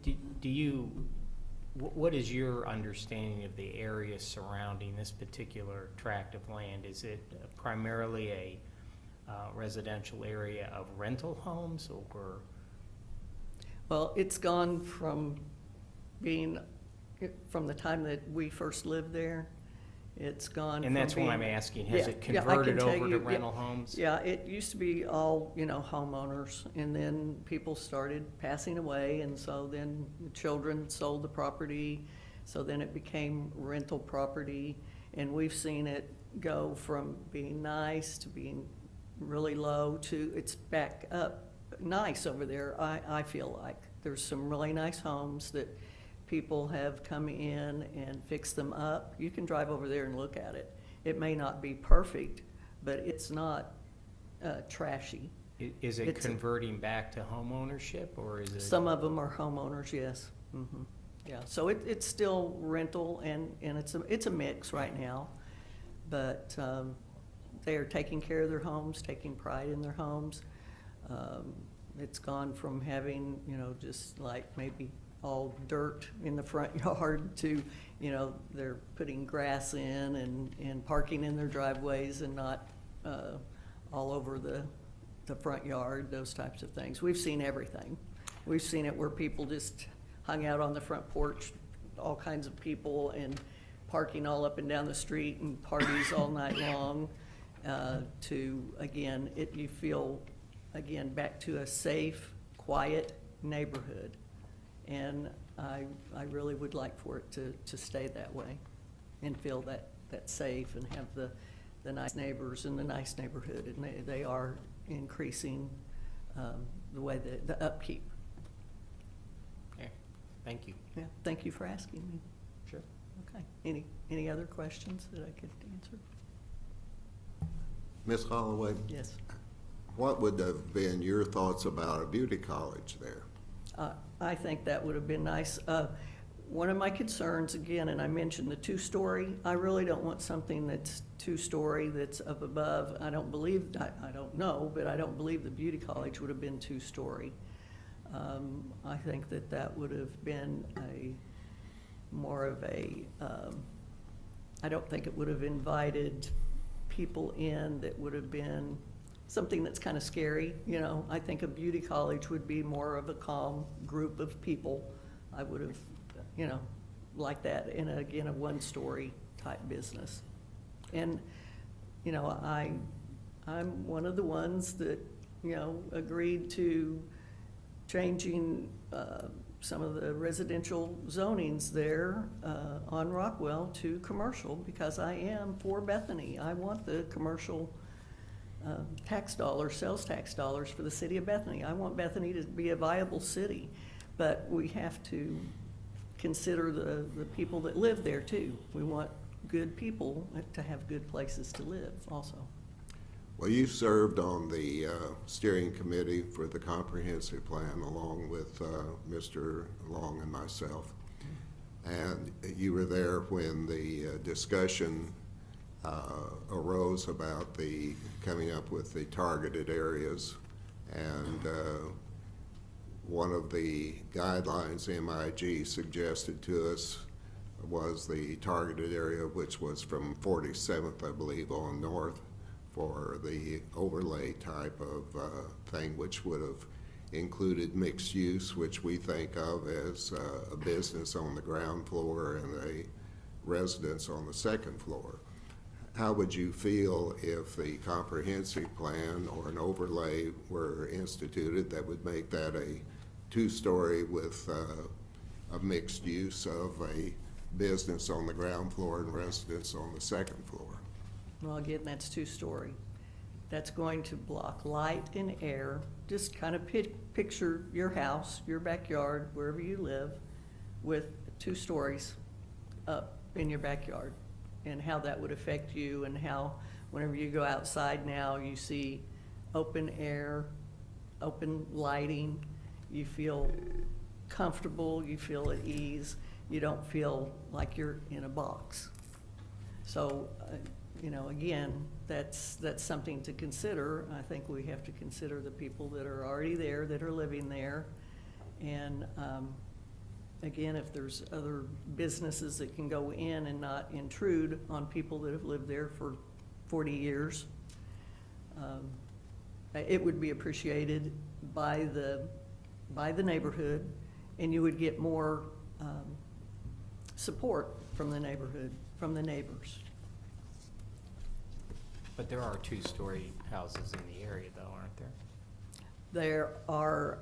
What is your understanding of the area surrounding this particular tract of land? Is it primarily a residential area of rental homes, or? Well, it's gone from being, from the time that we first lived there, it's gone. And that's why I'm asking, has it converted over to rental homes? Yeah, it used to be all, homeowners, and then people started passing away, and so then the children sold the property, So then it became rental property, and we've seen it go from being nice to being really low to it's back up nice over there. I feel like there's some really nice homes that people have come in and fixed them up. You can drive over there and look at it. It may not be perfect, but it's not trashy. Is it It's a- converting back to home ownership, or is it? Some of them are homeowners, yes. Yeah, so it's still rental, and it's a mix right now. But they are taking care of their homes, taking pride in their homes. It's gone from having, just like maybe all dirt in the front yard to, they're putting grass in and parking in their driveways and not all over the front yard, those types of things. We've seen everything. We've seen it where people just hung out on the front porch, all kinds of people, and parking all up and down the street and parties all night long, to, again, you feel, again, back to a safe, quiet neighborhood. And I really would like for it to stay that way and feel that safe and have the nice neighbors and the nice neighborhood. And they are increasing the way the upkeep. Okay, thank you. Yeah, thank you for asking me. Sure. Okay, any other questions that I could answer? Ms. Holloway, Yes. what would have been your thoughts about a beauty college there? I think that would have been nice. One of my concerns, again, and I mentioned the two-story, I really don't want something that's two-story that's up above. I don't know, but I don't believe the beauty college would have been two-story. I think that would have been more of a, I don't think it would have invited people in that would have been something that's kind of scary, I think a beauty college would be more of a calm group of people. I would have, like that in a one-story type business. And, I'm one of the ones that, agreed to changing some of the residential zonings there on Rockwell to commercial, because I am for Bethany. I want the commercial tax dollars, sales tax dollars for the city of Bethany. I want Bethany to be a viable city, but we have to consider the people that live there too. We want good people to have good places to live also. Well, you served on the steering committee for the comprehensive plan along with Mr. Long and myself. And you were there when the discussion arose about the coming up with the targeted areas. And one of the guidelines MIG suggested to us was the targeted area, which was from 47th, I believe, on north, for the overlay type of thing, which would have included mixed use, which we think of as a business on the ground floor and a residence on the second floor. How would you feel if the comprehensive plan or an overlay were instituted that would make that a two-story with a mixed use of a business on the ground floor and residence on the second floor? Well, again, that's two-story. That's going to block light and air. Just kind of picture your house, your backyard, wherever you live, with 2 stories up in your backyard, and how that would affect you, and how whenever you go outside now, you see open air, open lighting, you feel comfortable, you feel at ease, you don't feel like you're in a box. So, again, that's something to consider. I think we have to consider the people that are already there, that are living there. And again, if there's other businesses that can go in and not intrude on people that have lived there for 40 years, it would be appreciated by the neighborhood, and you would get more support from the neighborhood, from the neighbors. But there are 2-story houses in the area though, aren't there? There are,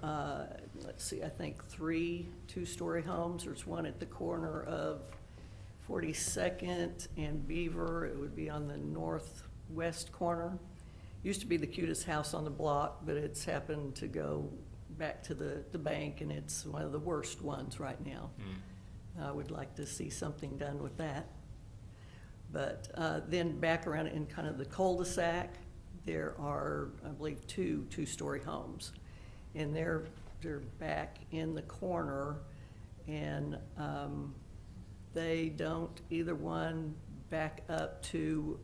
let's see, I think 3 two-story homes. There's one at the corner of 42nd and Beaver. It would be on the northwest corner. Used to be the cutest house on the block, but it's happened to go back to the bank, and it's one of the worst ones right now. I would like to see something done with that. But then back around in kind of the cul-de-sac, there are, I believe, 2 two-story homes. And they're back in the corner, and they don't, either one, back up to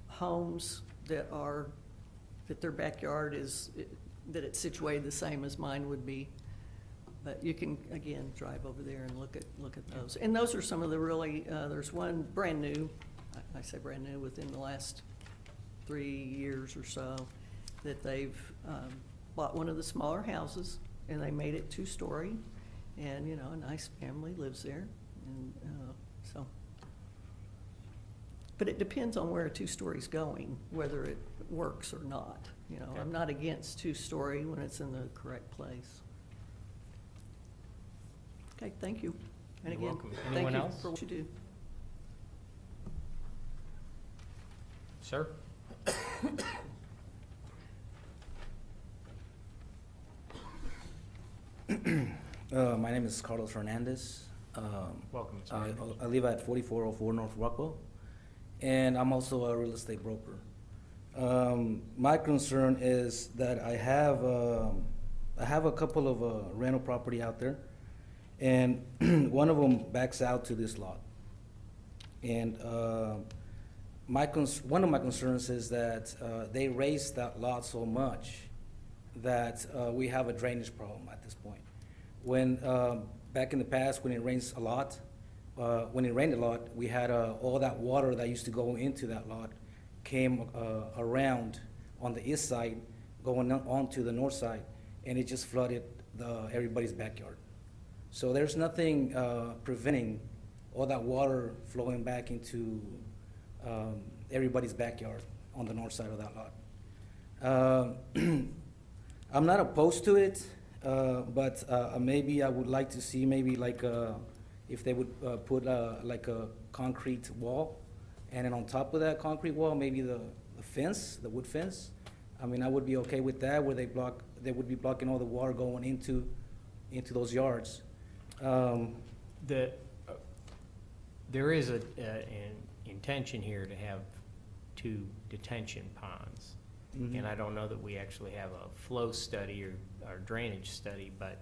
homes that their backyard is, that it's situated the same as mine would be. But you can, again, drive over there and look at those. And those are some of the really, there's one brand new, I say brand new, within the last 3 years or so, that they've bought one of the smaller houses, and they made it 2-story, and, you know, a nice family lives there, and so. But it depends on where a 2-story's going, whether it works or not. You know, I'm not against 2-story when it's in the correct place. Okay, thank you. And You're again, welcome. thank Anyone you else? for what you do. Sir? My name is Carlos Hernandez. Welcome, Mr. Hernandez. I live at 4404 North Rockwell, and I'm also a real estate broker. My concern is that I have a couple of rental property out there, and one of them backs out to this lot. And one of my concerns is that they raised that lot so much that we have a drainage problem at this point. When back in the past, when it rains a lot, when it rained a lot, we had all that water that used to go into that lot came around on the east side, going on to the north side, and it just flooded everybody's backyard. So there's nothing preventing all that water flowing back into everybody's backyard on the north side of that lot. I'm not opposed to it, but maybe I would like to see maybe like if they would put like a concrete wall, and then on top of that concrete wall, maybe the fence, the wood fence. I mean, I would be okay with that, where they would be blocking all the water going into those yards. There is an intention here to have 2 detention ponds. Mhm. And I don't know that we actually have a flow study or drainage study, but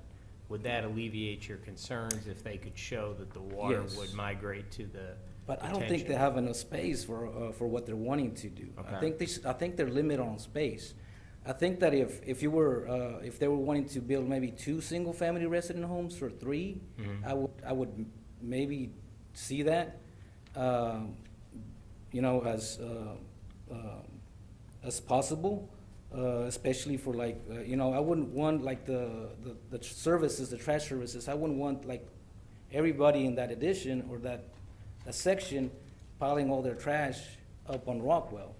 would that alleviate your concerns if they could show that the water Yes. would migrate to the But I don't think they detention? have enough space for what they're wanting to do. Okay. I think they're limited on space. I think that if they were wanting to build maybe 2 single-family resident homes or 3, Mhm. I would maybe see that, you know, as possible, especially for like, you know, I wouldn't want like the services, the trash services, I wouldn't want like everybody in that addition or that section piling all their trash up on Rockwell.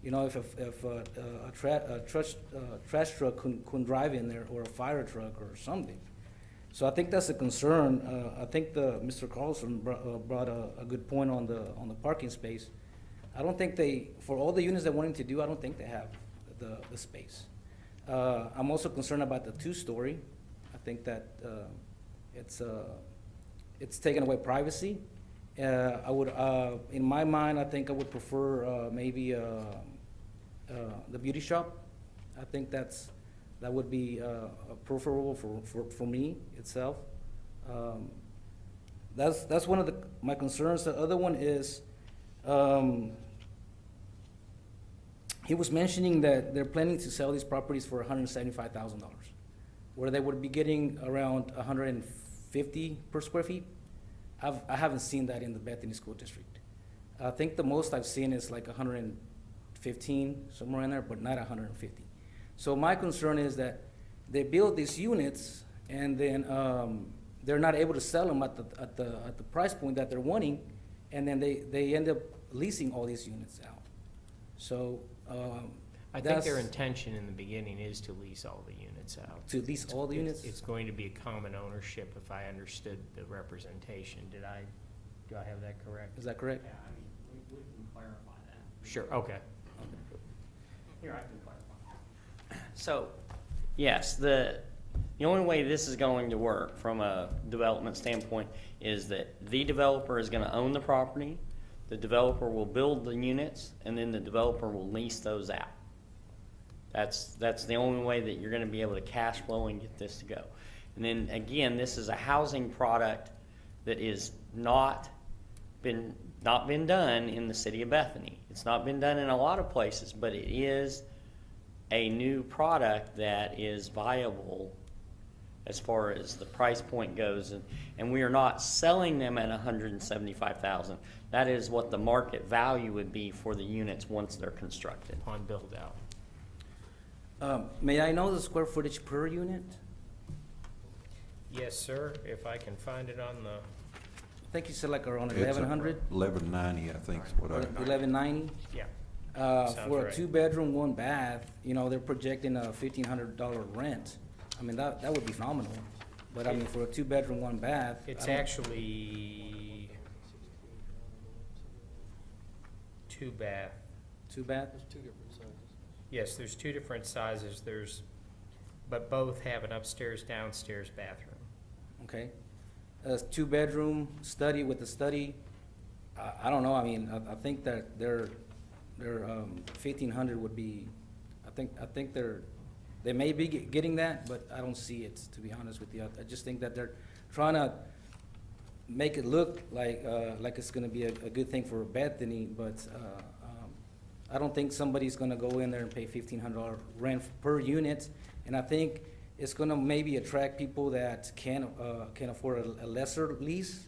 You know, if a trash truck couldn't drive in there, or a fire truck or something. So I think that's a concern. I think Mr. Carlson brought a good point on the parking space. I don't think for all the units they're wanting to do, I don't think they have the space. I'm also concerned about the 2-story. I think that it's taking away privacy. I would, in my mind, I think I would prefer maybe the beauty shop. I think that would be preferable for me itself. That's one of my concerns. The other one is, he was mentioning that they're planning to sell these properties for $175,000, where they would be getting around $150 per square feet. I haven't seen that in the Bethany School District. I think the most I've seen is like 115, somewhere in there, but not 150. So my concern is that they build these units, and then they're not able to sell them at the price point that they're wanting, and then they end up leasing all these units out. So I think their That's- intention in the beginning is to lease all the units out. To lease all the units? It's going to be a common ownership, if I understood the representation. Do I have that correct? Is that correct? Yeah, I mean, we can clarify that. Sure, okay. Here, I can clarify. So, yes, the only way this is going to work from a development standpoint is that the developer is gonna own the property, the developer will build the units, and then the developer will lease those out. That's the only way that you're gonna be able to cash flow and get this to go. And then, again, this is a housing product that is not been done in the city of Bethany. It's not been done in a lot of places, but it is a new product that is viable as far as the price point goes, and we are not selling them at $175,000. That is what the market value would be for the units once they're constructed. Upon build out. May I know the square footage per unit? Yes, sir, if I can find it on the, I think you said like around It's 1,100 1190, I think is what or I, 1,190? yeah. Sounds For a right. 2-bedroom, 1 bath, they're projecting a $1,500 rent. I mean, that would be phenomenal. But I mean, for a 2-bedroom, 1 bath. It's I don't- actually 2 bath. 2 bath? Yes, there's 2 different sizes. But both have an upstairs, downstairs bathroom. Okay. A 2-bedroom study with a study, I don't know, I mean, I think that their 1,500 would be, I think they may be getting that, but I don't see it, to be honest with you. I just think that they're trying to make it look like it's gonna be a good thing for Bethany, but, I don't think somebody's gonna go in there and pay $1,500 rent per unit. And I think it's gonna maybe attract people that can afford a lesser lease,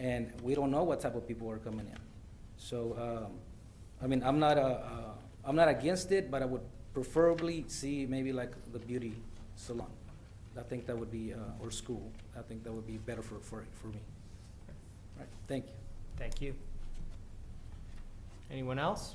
and we don't know what type of people are coming in. So, I mean, I'm not against it, but I would preferably see maybe like the beauty salon. I think that would be, or school. I think that would be better for me. All right, thank you. Thank you. Anyone else?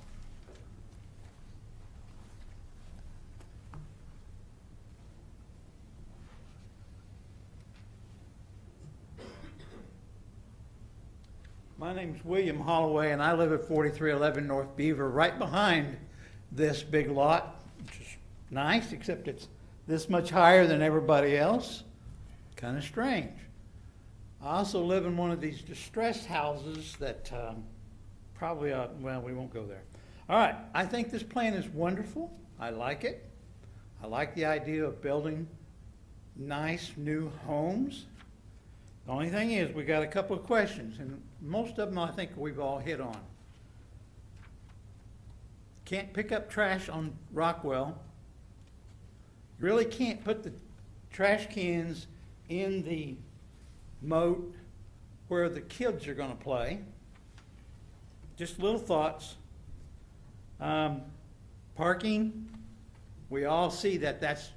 My name's William Holloway, and I live at 4311 North Beaver, right behind this big lot, which is nice, except it's this much higher than everybody else. Kind of strange. I also live in one of these distressed houses that probably, well, we won't go there. All right, I think this plan is wonderful. I like it. I like the idea of building nice new homes. The only thing is, we got a couple of questions, and most of them I think we've all hit on. Can't pick up trash on Rockwell. Really can't put the trash cans in the moat where the kids are gonna play. Just little thoughts. Parking, we all see that that's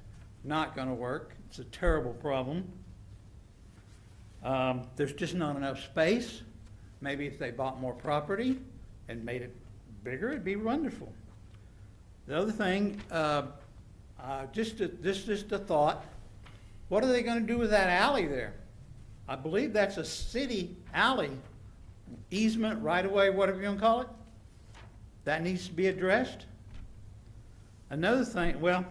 not gonna work. It's a terrible problem. There's just not enough space. Maybe if they bought more property and made it bigger, it'd be wonderful. The other thing, just a thought, what are they gonna do with that alley there? I believe that's a city alley, easement, right-of-way, whatever you gonna call it. That needs to be addressed. Another thing, well,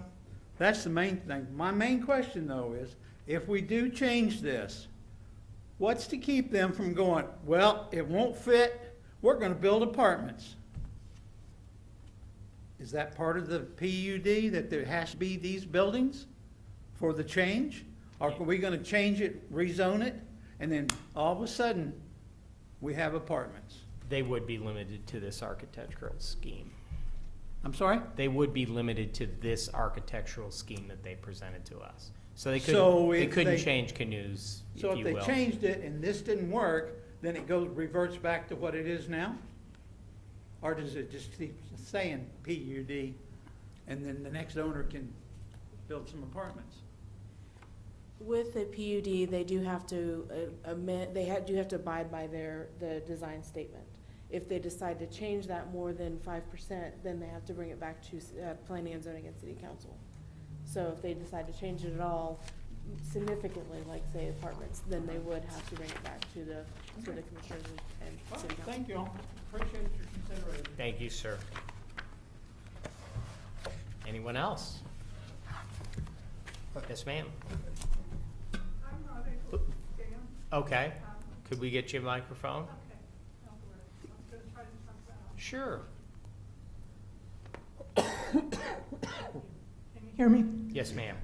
that's the main thing. My main question though is, if we do change this, what's to keep them from going, well, it won't fit, we're gonna build apartments? Is that part of the PUD, that there has to be these buildings for the change? Or are we gonna change it, rezone it, and then all of a sudden, we have apartments? They would be limited to this architectural scheme. I'm sorry? They would be limited to this architectural scheme that they presented to us. So they So couldn't, they if couldn't they- change canoes, if So you if they will. changed it and this didn't work, then it reverts back to what it is now? Or does it just keep saying PUD, and then the next owner can build some apartments? With the PUD, they do have to do have to abide by the design statement. If they decide to change that more than 5%, then they have to bring it back to planning and zoning and city council. So if they decide to change it at all significantly, like say apartments, then they would have to bring it back to the commissioners and city council. Thank you all. Appreciate your consideration. Thank you, sir. Anyone else? Yes, ma'am. Okay. Could we get you a microphone? Sure. Can you hear me? Yes, ma'am.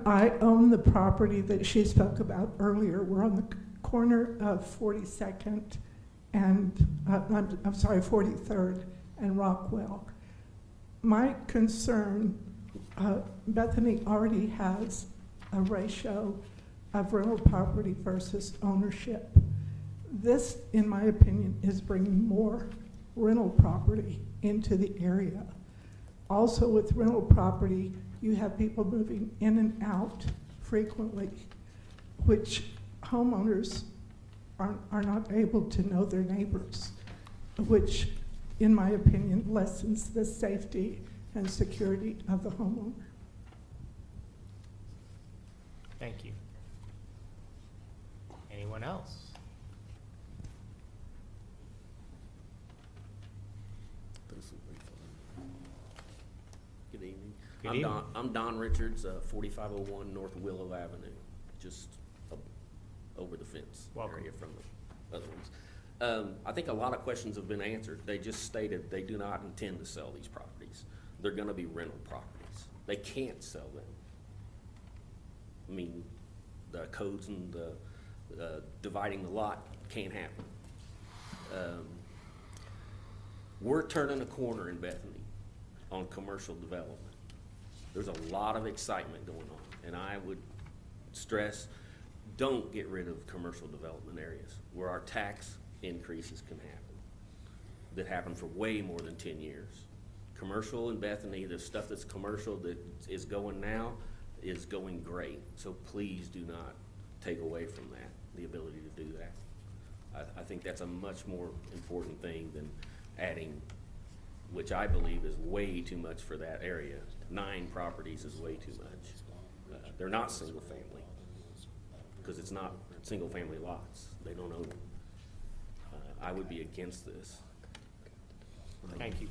I own the property that she spoke about earlier. We're on the corner of 42nd and, I'm sorry, 43rd and Rockwell. My concern, Bethany already has a ratio of rental property versus ownership. This, in my opinion, is bringing more rental property into the area. Also with rental property, you have people moving in and out frequently, which homeowners are not able to know their neighbors, which, in my opinion, lessens the safety and security of the homeowner. Thank you. Anyone else? Good evening. Good evening. I'm Don Richards, 4501 North Willow Avenue, just over the fence Welcome. area from the other ones. I think a lot of questions have been answered. They just stated they do not intend to sell these properties. They're gonna be rental properties. They can't sell them. I mean, the codes and the dividing the lot can't happen. We're turning a corner in Bethany on commercial development. There's a lot of excitement going on, and I would stress, don't get rid of commercial development areas where our tax increases can happen, that happen for way more than 10 years. Commercial in Bethany, the stuff that's commercial that is going now is going great. So please do not take away from that, the ability to do that. I think that's a much more important thing than adding, which I believe is way too much for that area. 9 properties is way too much. They're not single family, because it's not single family lots. They don't own them. I would be against this. Thank you.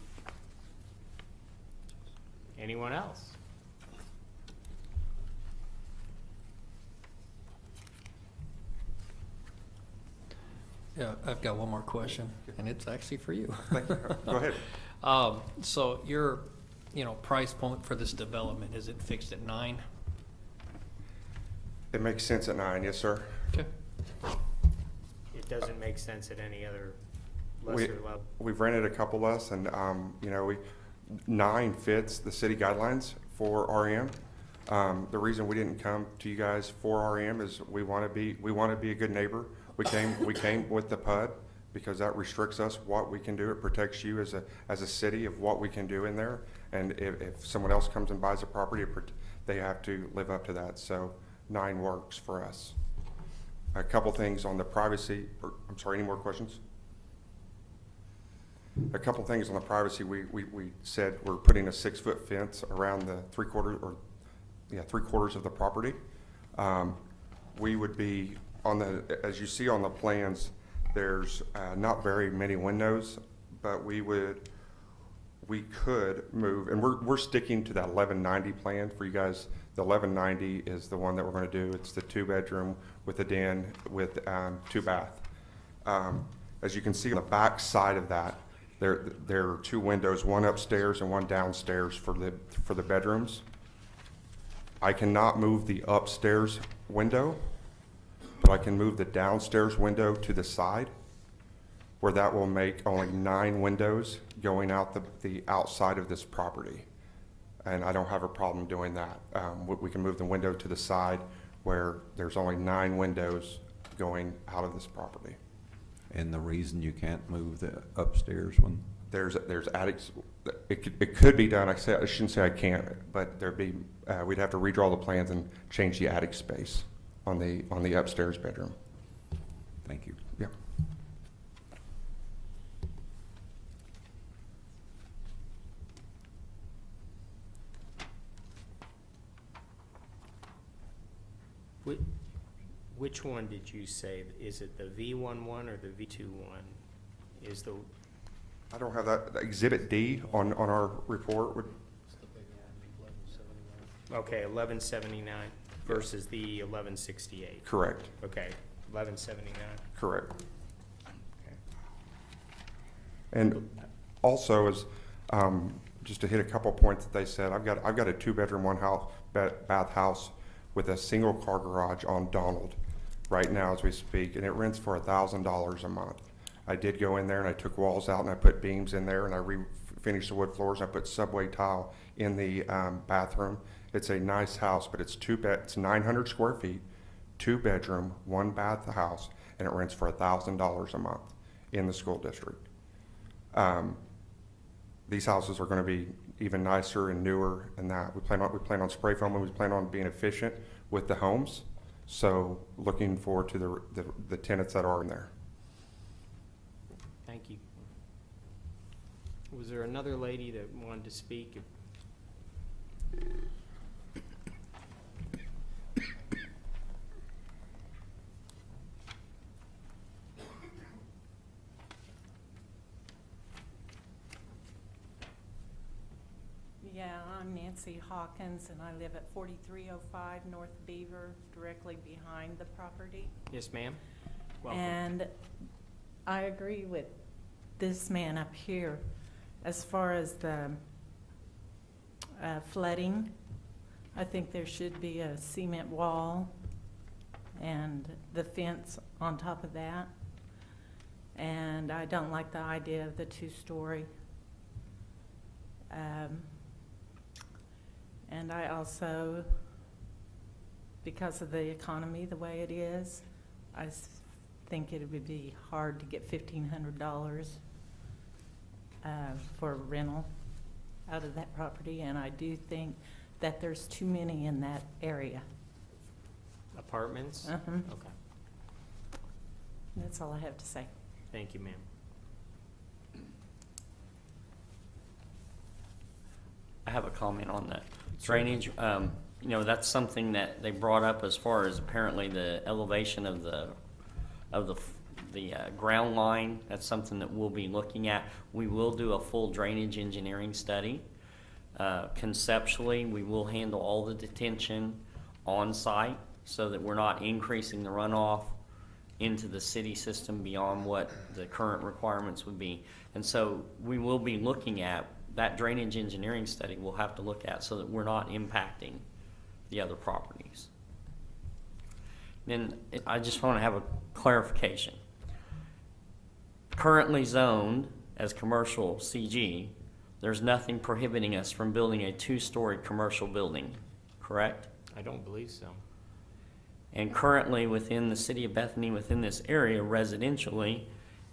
Anyone else? Yeah, I've got one more question, and it's actually for you. Go ahead. So your, price point for this development, is it fixed at 9? It makes sense at 9, yes, sir. Okay. It doesn't make sense at any other We- lesser level. We've rented a couple less, and, 9 fits the city guidelines for REM. The reason we didn't come to you guys for REM is we want to be a good neighbor. We came with the PUD because that restricts us what we can do. It protects you as a city of what we can do in there. And if someone else comes and buys a property, they have to live up to that. So 9 works for us. A couple things on the privacy, I'm sorry, any more questions? A couple things on the privacy. We said we're putting a 6-foot fence around the 3/4 of the property. We would be as you see on the plans, there's not very many windows, but we could move, and we're sticking to that 1190 plan for you guys. The 1190 is the one that we're going to do. It's the 2-bedroom with a den with 2 bath. As you can see on the back side of that, there are 2 windows, one upstairs and one downstairs for the bedrooms. I cannot move the upstairs window, but I can move the downstairs window to the side, where that will make only 9 windows going out the outside of this property. And I don't have a problem doing that. We can move the window to the side where there's only 9 windows going out of this property. And the reason you can't move the upstairs one? There's attics. It could be done. I shouldn't say I can't, but we'd have to redraw the plans and change the attic space on the upstairs bedroom. Thank you. Yeah. Which one did you say? Is it the V11 or the V21? Is the, I don't have that, Exhibit D on our report would, okay, 1179 versus the 1168? correct, Okay, 1179, correct. okay. And also is, just to hit a couple points that they said, I've got a 2-bedroom, 1 bath house with a single car garage on Donald right now as we speak, and it rents for $1,000 a month. I did go in there and I took walls out and I put beams in there and I refinished the wood floors and I put subway tile in the bathroom. It's a nice house, but it's it's 900 square feet, 2-bedroom, 1-bath house, and it rents for $1,000 a month in the school district. These houses are going to be even nicer and newer and that. We plan on spray foaming. We plan on being efficient with the homes. So looking forward to the tenants that are in there. Thank you. Was there another lady that wanted to speak? Yeah, I'm Nancy Hawkins, and I live at 4305 North Beaver, directly behind the property. Yes, ma'am. Welcome. And I agree with this man up here as far as the flooding. I think there should be a cement wall and the fence on top of that. And I don't like the idea of the 2-story. And I also, because of the economy the way it is, I think it would be hard to get $1,500 for rental out of that property, and I do think that there's too many in that area. Apartments? Uh-huh. Okay. That's all I have to say. Thank you, ma'am. I have a comment on that. Drainage, you know, that's something that they brought up as far as apparently the elevation of the ground line. That's something that we'll be looking at. We will do a full drainage engineering study. Conceptually, we will handle all the detention on site so that we're not increasing the runoff into the city system beyond what the current requirements would be. And so we will be looking at that drainage engineering study. We'll have to look at so that we're not impacting the other properties. Then I just want to have a clarification. Currently zoned as commercial CG, there's nothing prohibiting us from building a 2-story commercial building, correct? I don't believe so. And currently within the city of Bethany, within this area residentially,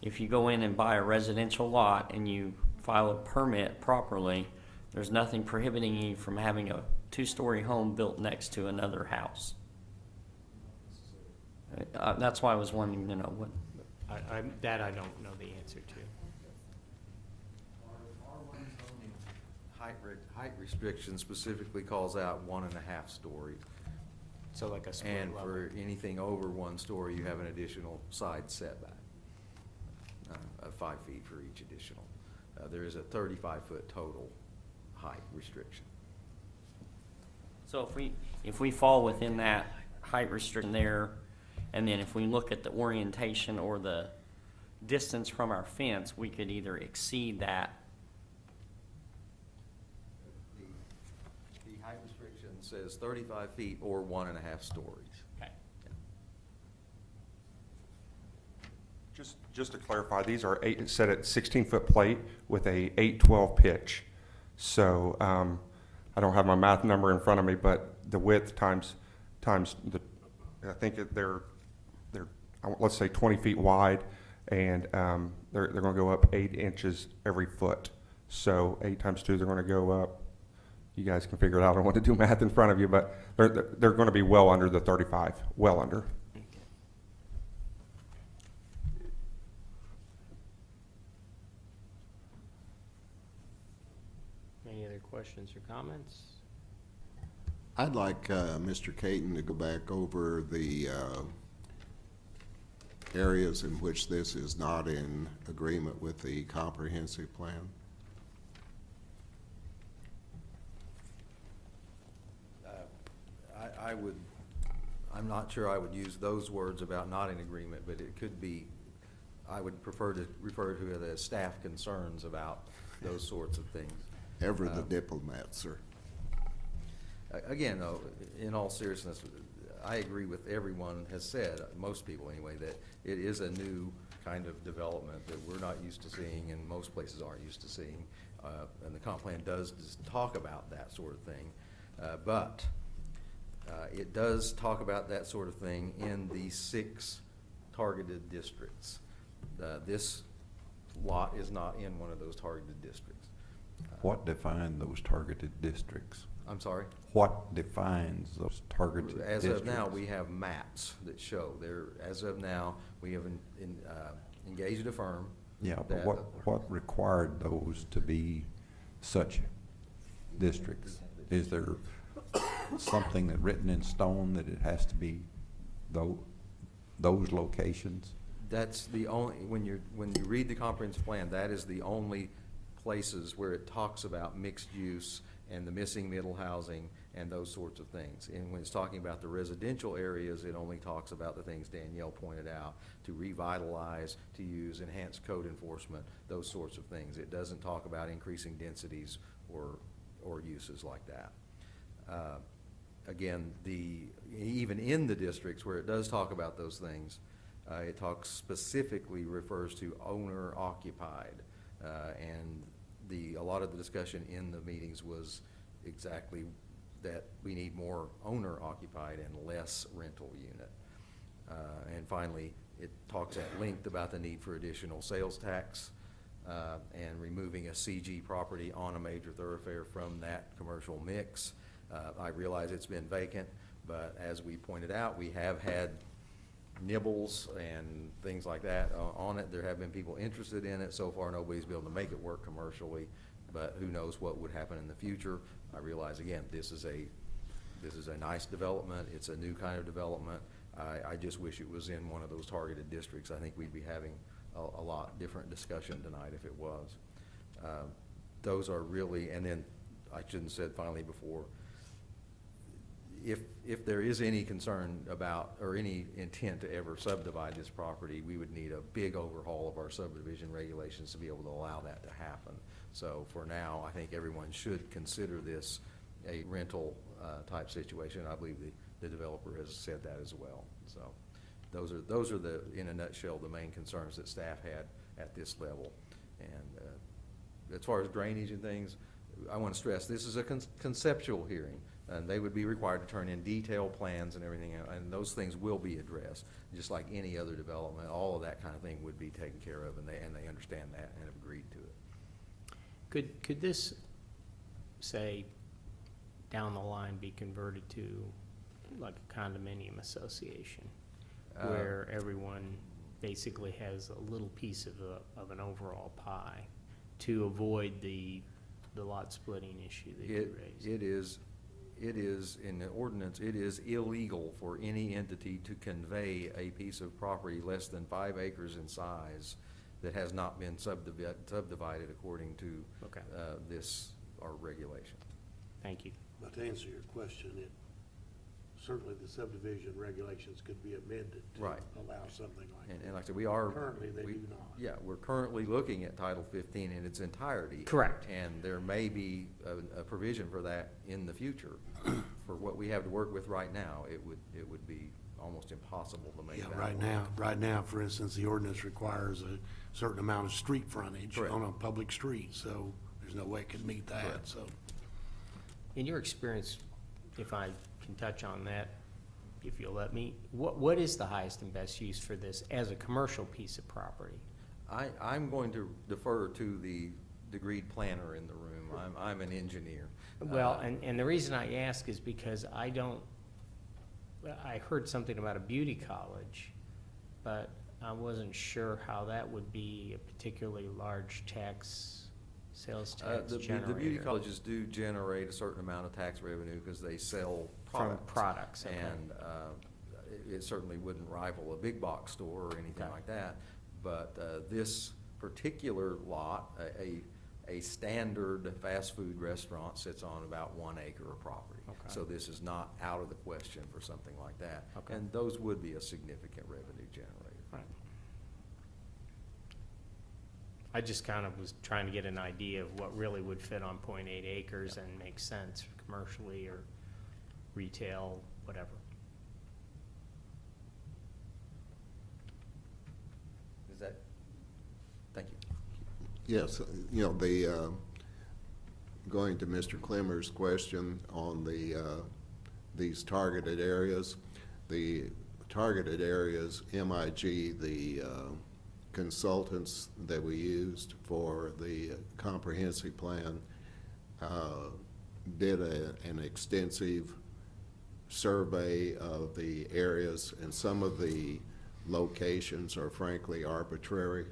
if you go in and buy a residential lot and you file a permit properly, there's nothing prohibiting you from having a 2-story home built next to another house. That's why I was wondering, you know, what. I don't know the answer to. Height restriction specifically calls out 1.5 story. So like a split And level. for anything over 1 story, you have an additional side setback of 5 feet for each additional. There is a 35-foot total height restriction. So if we fall within that height restriction there, and then if we look at the orientation or the distance from our fence, we could either exceed that. The height restriction says 35 feet or 1.5 stories. Okay. Just to clarify, these are set at 16-foot plate with a 8/12 pitch. So I don't have my math number in front of me, but the width times the, I think they're let's say 20 feet wide, and they're going to go up 8 inches every foot. So 8 times 2, they're going to go up. You guys can figure it out. I don't want to do math in front of you, but they're going to be well under the 35, well under. Any other questions or comments? I'd like Mr. Caton to go back over the areas in which this is not in agreement with the comprehensive plan. I'm not sure I would use those words about not in agreement, but it could be, I would prefer to refer to it as staff concerns about those sorts of things. Ever the diplomat, sir. Again, though, in all seriousness, I agree with everyone has said, most people anyway, that it is a new kind of development that we're not used to seeing and most places aren't used to seeing. And the comp plan does talk about that sort of thing. But it does talk about that sort of thing in the 6 targeted districts. This lot is not in one of those targeted districts. What define those targeted districts? I'm sorry? What defines those targeted districts? As of now, we have maps that show there. As of now, we have engaged a firm. Yeah, but what required those to be such districts? Is there something that written in stone that it has to be those locations? That's the only, when you read the comprehensive plan, that is the only places where it talks about mixed use and the missing middle housing and those sorts of things. And when it's talking about the residential areas, it only talks about the things Danielle pointed out, to revitalize, to use enhanced code enforcement, those sorts of things. It doesn't talk about increasing densities or uses like that. Again, even in the districts where it does talk about those things, it talks specifically, refers to owner occupied, and a lot of the discussion in the meetings was exactly that we need more owner occupied and less rental unit. And finally, it talks at length about the need for additional sales tax and removing a CG property on a major thoroughfare from that commercial mix. I realize it's been vacant, but as we pointed out, we have had nibbles and things like that on it. There have been people interested in it. So far, nobody's been able to make it work commercially, but who knows what would happen in the future. I realize, again, this is a nice development. It's a new kind of development. I just wish it was in one of those targeted districts. I think we'd be having a lot different discussion tonight if it was. Those are really, and then I shouldn't have said finally before, if there is any concern about, or any intent to ever subdivide this property, we would need a big overhaul of our subdivision regulations to be able to allow that to happen. So for now, I think everyone should consider this a rental type situation. I believe the developer has said that as well. So those are the, in a nutshell, the main concerns that staff had at this level. And as far as drainage and things, I want to stress this is a conceptual hearing. And they would be required to turn in detailed plans and everything, and those things will be addressed, just like any other development. All of that kind of thing would be taken care of, and they understand that and have agreed to it. Could this, say, down the line be converted to like a condominium association, where everyone basically has a little piece of an overall pie to avoid the lot splitting issue that you raised? It is, in the ordinance, it is illegal for any entity to convey a piece of property less than 5 acres in size that has not been subdivided according to our regulation. Thank you. But to answer your question, certainly the subdivision regulations could be amended to allow something like that. And like I said, Currently, they do not. Yeah, we're currently looking at Title 15 in its entirety. Correct. And there may be a provision for that in the future. For what we have to work with right now, it would be almost impossible to make that work. Right now, for instance, the ordinance requires a certain amount of street frontage on a public street, so there's no way it can meet that. Correct. So, in your experience, if I can touch on that, if you'll let me, what is the highest and best use for this as a commercial piece of property? I'm going to defer to the degreed planner in the room. I'm an engineer. Well, and the reason I ask is because I heard something about a beauty college, but I wasn't sure how that would be a particularly large tax sales tax The generator. beauty colleges do generate a certain amount of tax revenue because they sell From products. products, okay. And it certainly wouldn't rival a big box store or anything Okay. like that. But this particular lot, a standard fast food restaurant sits on about 1 acre of property. Okay. So this is not out of the question for something like that. Okay. And those would be a significant revenue generator. Right. I just kind of was trying to get an idea of what really would fit on 0.8 acres and make sense commercially or retail, whatever. Is that, thank you. Yes, you know, the, going to Mr. Clemmer's question on these targeted areas, the targeted areas, MIG, the consultants that we used for the comprehensive plan, did an extensive survey of the areas, and some of the locations are frankly arbitrary,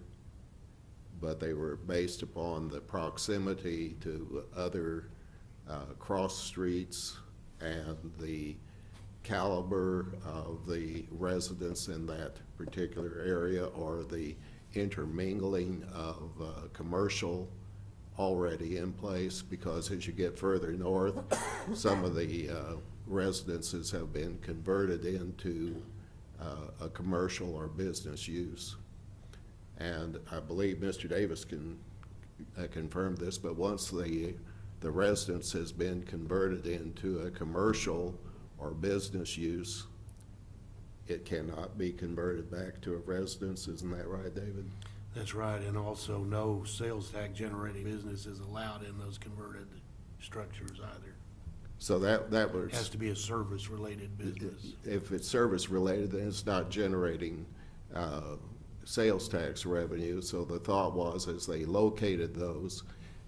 but they were based upon the proximity to other cross streets and the caliber of the residents in that particular area, or the intermingling of commercial already in place, because as you get further north, some of the residences have been converted into a commercial or business use. And I believe Mr. Davis can confirm this, but once the residence has been converted into a commercial or business use, it cannot be converted back to a residence. Isn't that right, David? That's right, and also no sales tax generating business is allowed in those converted structures either. So that was. It has to be a service-related business. If it's service-related, then it's not generating sales tax revenue. So the thought was, as they located those,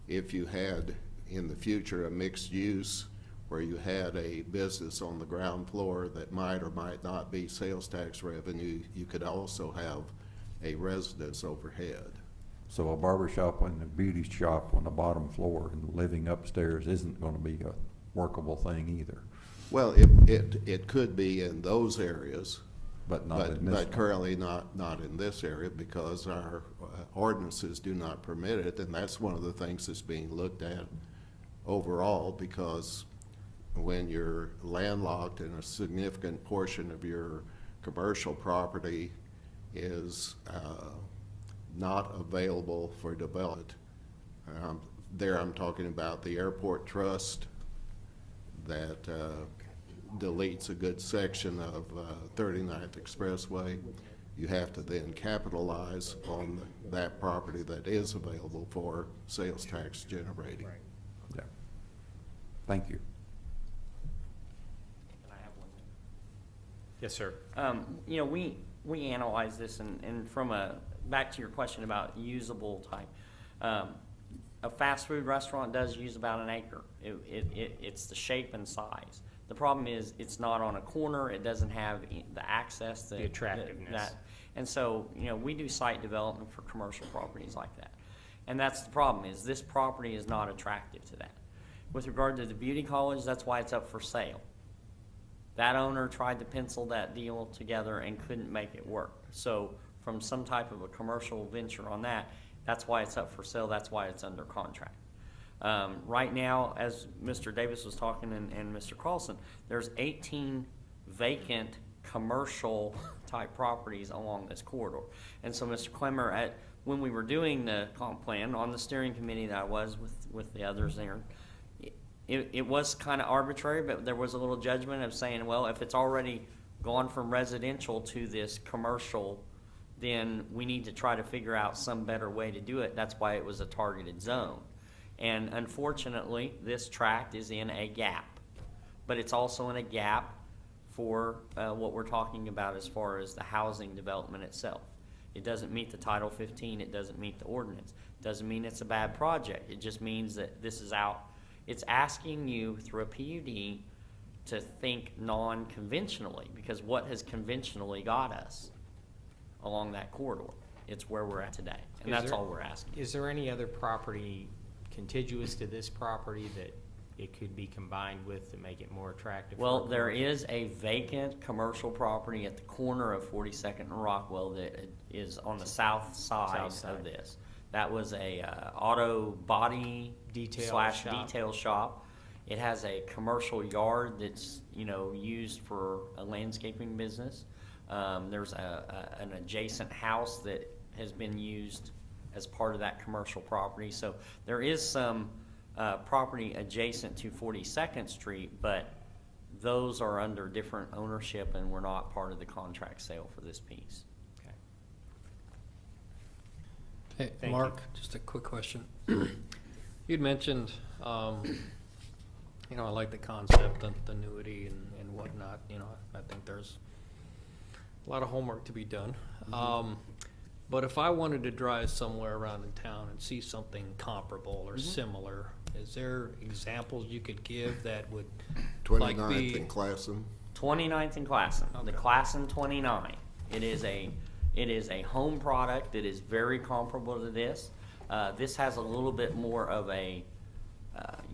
if you had in the future a mixed use where you had a business on the ground floor that might or might not be sales tax revenue, you could also have a residence overhead. So a barber shop and a beauty shop on the bottom floor and living upstairs isn't gonna be a workable thing either. Well, it could be in those areas, But not in this but one. currently not in this area, because our ordinances do not permit it, and that's one of the things that's being looked at overall, because when you're landlocked and a significant portion of your commercial property is not available for development. There I'm talking about the airport trust that deletes a good section of 39th Expressway. You have to then capitalize on that property that is available for sales tax generating. Yeah. Thank you. Can I have one? Yes, sir. You know, we analyze this and from back to your question about usable type. A fast food restaurant does use about an acre. It's the shape and size. The problem is it's not on a corner. It doesn't have the access. The attractiveness. And so, you know, we do site development for commercial properties like that. And that's the problem, is this property is not attractive to that. With regard to the beauty college, that's why it's up for sale. That owner tried to pencil that deal together and couldn't make it work. So from some type of a commercial venture on that, that's why it's up for sale, that's why it's under contract. Right now, as Mr. Davis was talking and Mr. Carlson, there's 18 vacant commercial type properties along this corridor. And so Mr. Clemmer, when we were doing the comp plan on the steering committee that I was with the others there, it was kind of arbitrary, but there was a little judgment of saying, well, if it's already gone from residential to this commercial, then we need to try to figure out some better way to do it. That's why it was a targeted zone. And unfortunately, this tract is in a gap, but it's also in a gap for what we're talking about as far as the housing development itself. It doesn't meet the Title 15, it doesn't meet the ordinance. It doesn't mean it's a bad project, it just means that this is out. It's asking you through a PUD to think non-conventionally, because what has conventionally got us along that corridor? It's where we're at today, and that's all we're asking. Is there any other property contiguous to this property that it could be combined with to make it more attractive? Well, for there commercial? is a vacant commercial property at the corner of 42nd and Rockwell that is on the south side South side. of this. That was a auto body Detail slash shop. detail shop. It has a commercial yard that's, you know, used for a landscaping business. There's an adjacent house that has been used as part of that commercial property. So there is some property adjacent to 42nd Street, but those are under different ownership and were not part of the contract sale for this piece. Okay. Hey, Thank Mark, just a quick question. You'd mentioned, you know, I like the concept, the annuity and whatnot, you know, I think there's a lot of homework to be done. But if I wanted to drive somewhere around in town and see something comparable or similar, is there examples you could give that would like 29th be? and Classen. 29th and Classen, the Okay. Classen 29. It is a home product that is very comparable to this. This has a little bit more of a,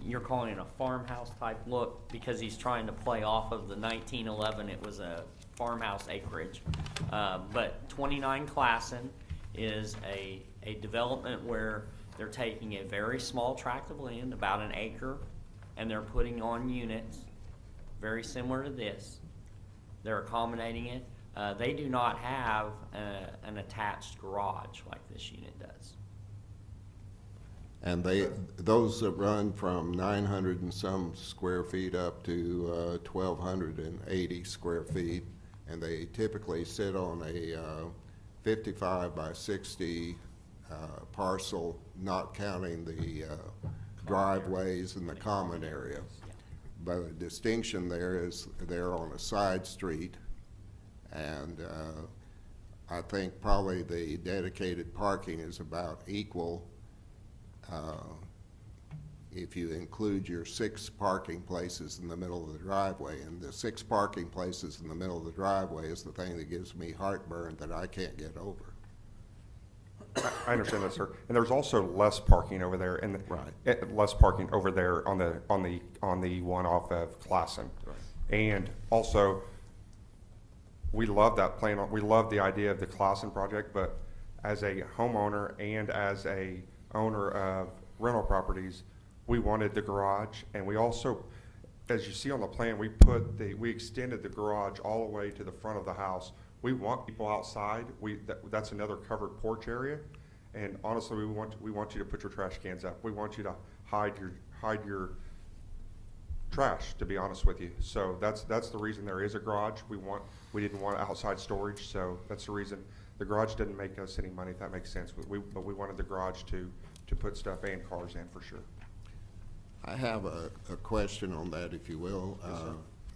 you're calling it a farmhouse type look because he's trying to play off of the 1911. It was a farmhouse acreage. But 29 Classen is a development where they're taking a very small tract of land, about an acre, and they're putting on units very similar to this. They're accommodating it. They do not have an attached garage like this unit does. And those that run from 900 and some square feet up to 1,280 square feet, and they typically sit on a 55 by 60 parcel, not counting the driveways and the common area. But the distinction there is they're on a side street, and I think probably the dedicated parking is about equal if you include your 6 parking places in the middle of the driveway. And the 6 parking places in the middle of the driveway is the thing that gives me heartburn that I can't get over. I understand that, sir. And there's also less parking over there, and Right. less parking over there on the one off of Classen. Right. And also, we love that plan. We love the idea of the Classen project, but as a homeowner and as a owner of rental properties, we wanted the garage, and we also, as you see on the plan, we extended the garage all the way to the front of the house. We want people outside. That's another covered porch area, and honestly, we want you to put your trash cans up. We want you to hide your trash, to be honest with you. So that's the reason there is a garage. We didn't want outside storage, so that's the reason. The garage didn't make us any money, if that makes sense, but we wanted the garage to put stuff and cars in for sure. I have a question on that, if you will.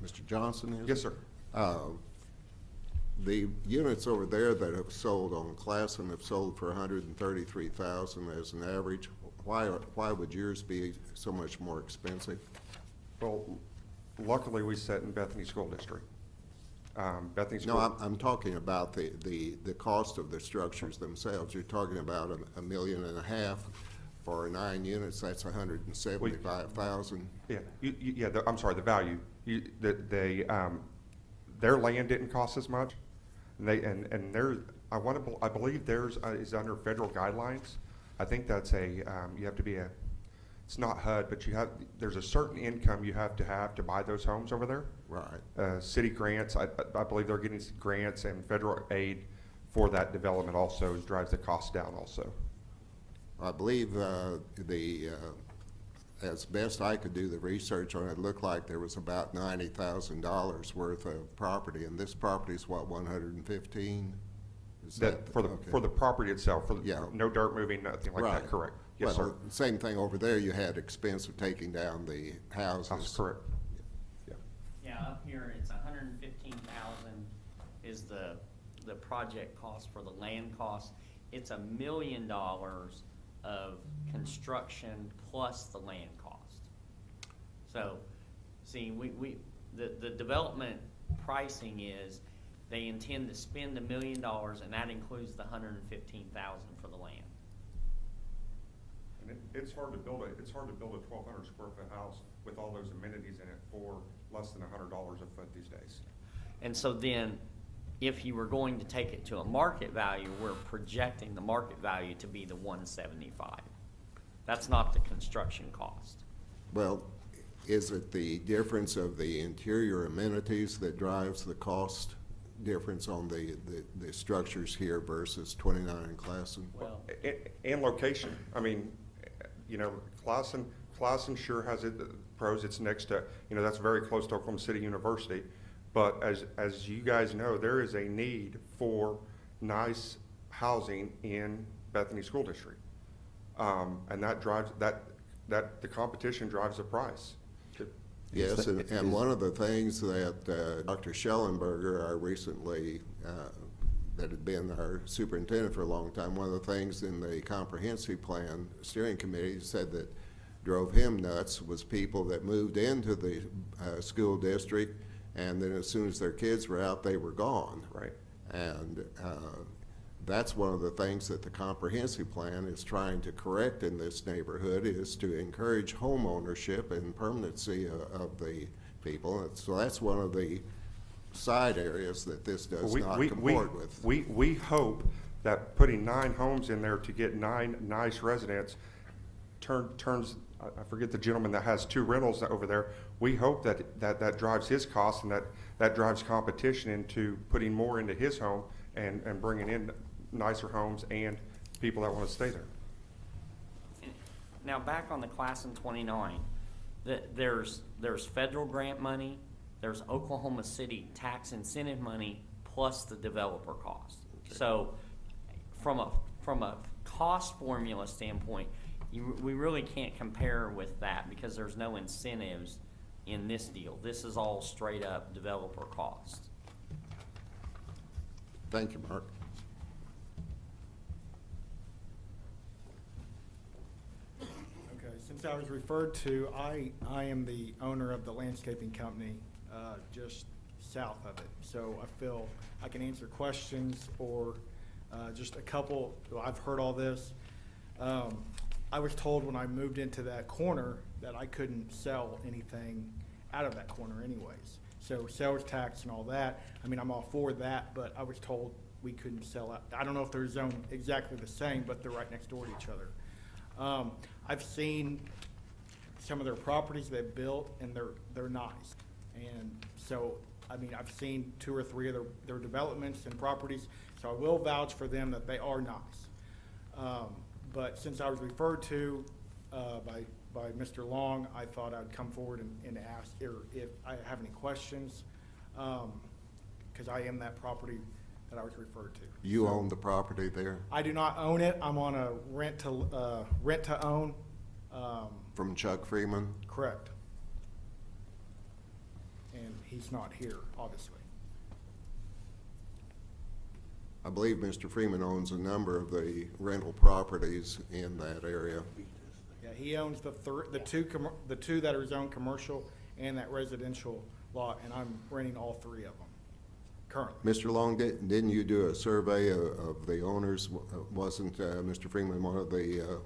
Mr. Johnson, is it? Yes, sir. The units over there that have sold on Classen have sold for $133,000 as an average. Why would yours be so much more expensive? Well, luckily, we sit in Bethany School District. Bethany School. No, I'm talking about the cost of the structures themselves. You're talking about $1.5 million for 9 units. That's $175,000. Yeah, I'm sorry, the value. Their land didn't cost as much, and I believe theirs is under federal guidelines. I think that's you have to be it's not HUD, but there's a certain income you have to buy those homes over there. Right. City grants, I believe they're getting grants and federal aid for that development also drives the cost down also. I believe as best I could do the research on it, it looked like there was about $90,000 worth of property, and this property is what, 115? Is that For the property itself, Yeah. no dirt moving, nothing like that, correct? Yes, sir. Well, same thing over there, you had expense of taking down the houses. That's correct. Yeah, up here, it's 115,000 is the project cost for the land cost. It's $1 million of construction plus the land cost. So, see, the development pricing is they intend to spend $1 million, and that includes the 115,000 for the land. And it's hard to build a 1,200 square foot house with all those amenities in it for less than $100 a foot these days. And so then, if you were going to take it to a market value, we're projecting the market value to be the 175. That's not the construction cost. Well, is it the difference of the interior amenities that drives the cost difference on the structures here versus 29 in Classen? Well, And location. I mean, you know, Classen sure has it pros. It's next to, you know, that's very close to Oklahoma City University. But as you guys know, there is a need for nice housing in Bethany School District. And that drives, that the competition drives the price. Yes, and one of the things that Dr. Schellenberger, our recently, that had been our superintendent for a long time, one of the things in the comprehensive plan steering committee said that drove him nuts was people that moved into the school district, and then as soon as their kids were out, they were gone. Right. And that's one of the things that the comprehensive plan is trying to correct in this neighborhood, is to encourage home ownership and permanency of the people. And so that's one of the side areas that this does not comport with. We hope that putting 9 homes in there to get 9 nice residents turns, I forget the gentleman that has 2 rentals over there. We hope that drives his costs, and that drives competition into putting more into his home and bringing in nicer homes and people that want to stay there. now back on the class in 29, there's federal grant money, there's Oklahoma City tax incentive money, plus the developer cost. So from a cost formula standpoint, we really can't compare with that because there's no incentives in this deal. This is all straight up developer cost. Thank you, Mark. Okay, since I was referred to, I am the owner of the landscaping company just south of it. So I feel I can answer questions or just a couple. Well, I've heard all this. I was told when I moved into that corner that I couldn't sell anything out of that corner anyways. So sales tax and all that, I mean, I'm all for that, but I was told we couldn't sell out. I don't know if they're zoned exactly the same, but they're right next door to each other. I've seen some of their properties they've built, and they're nice. And so, I mean, I've seen 2 or 3 of their developments and properties, so I will vouch for them that they are nice. But since I was referred to by Mr. Long, I thought I'd come forward and ask if I have any questions, because I am that property that I was referred to. You own the property there? I do not own it. I'm on a rent to own. From Chuck Freeman? Correct. And he's not here, obviously. I believe Mr. Freeman owns a number of the rental properties in that area. Yeah, he owns the 2 that are zoned commercial and that residential lot, and I'm renting all 3 of them currently. Mr. Long, didn't you do a survey of the owners? Wasn't Mr. Freeman one of the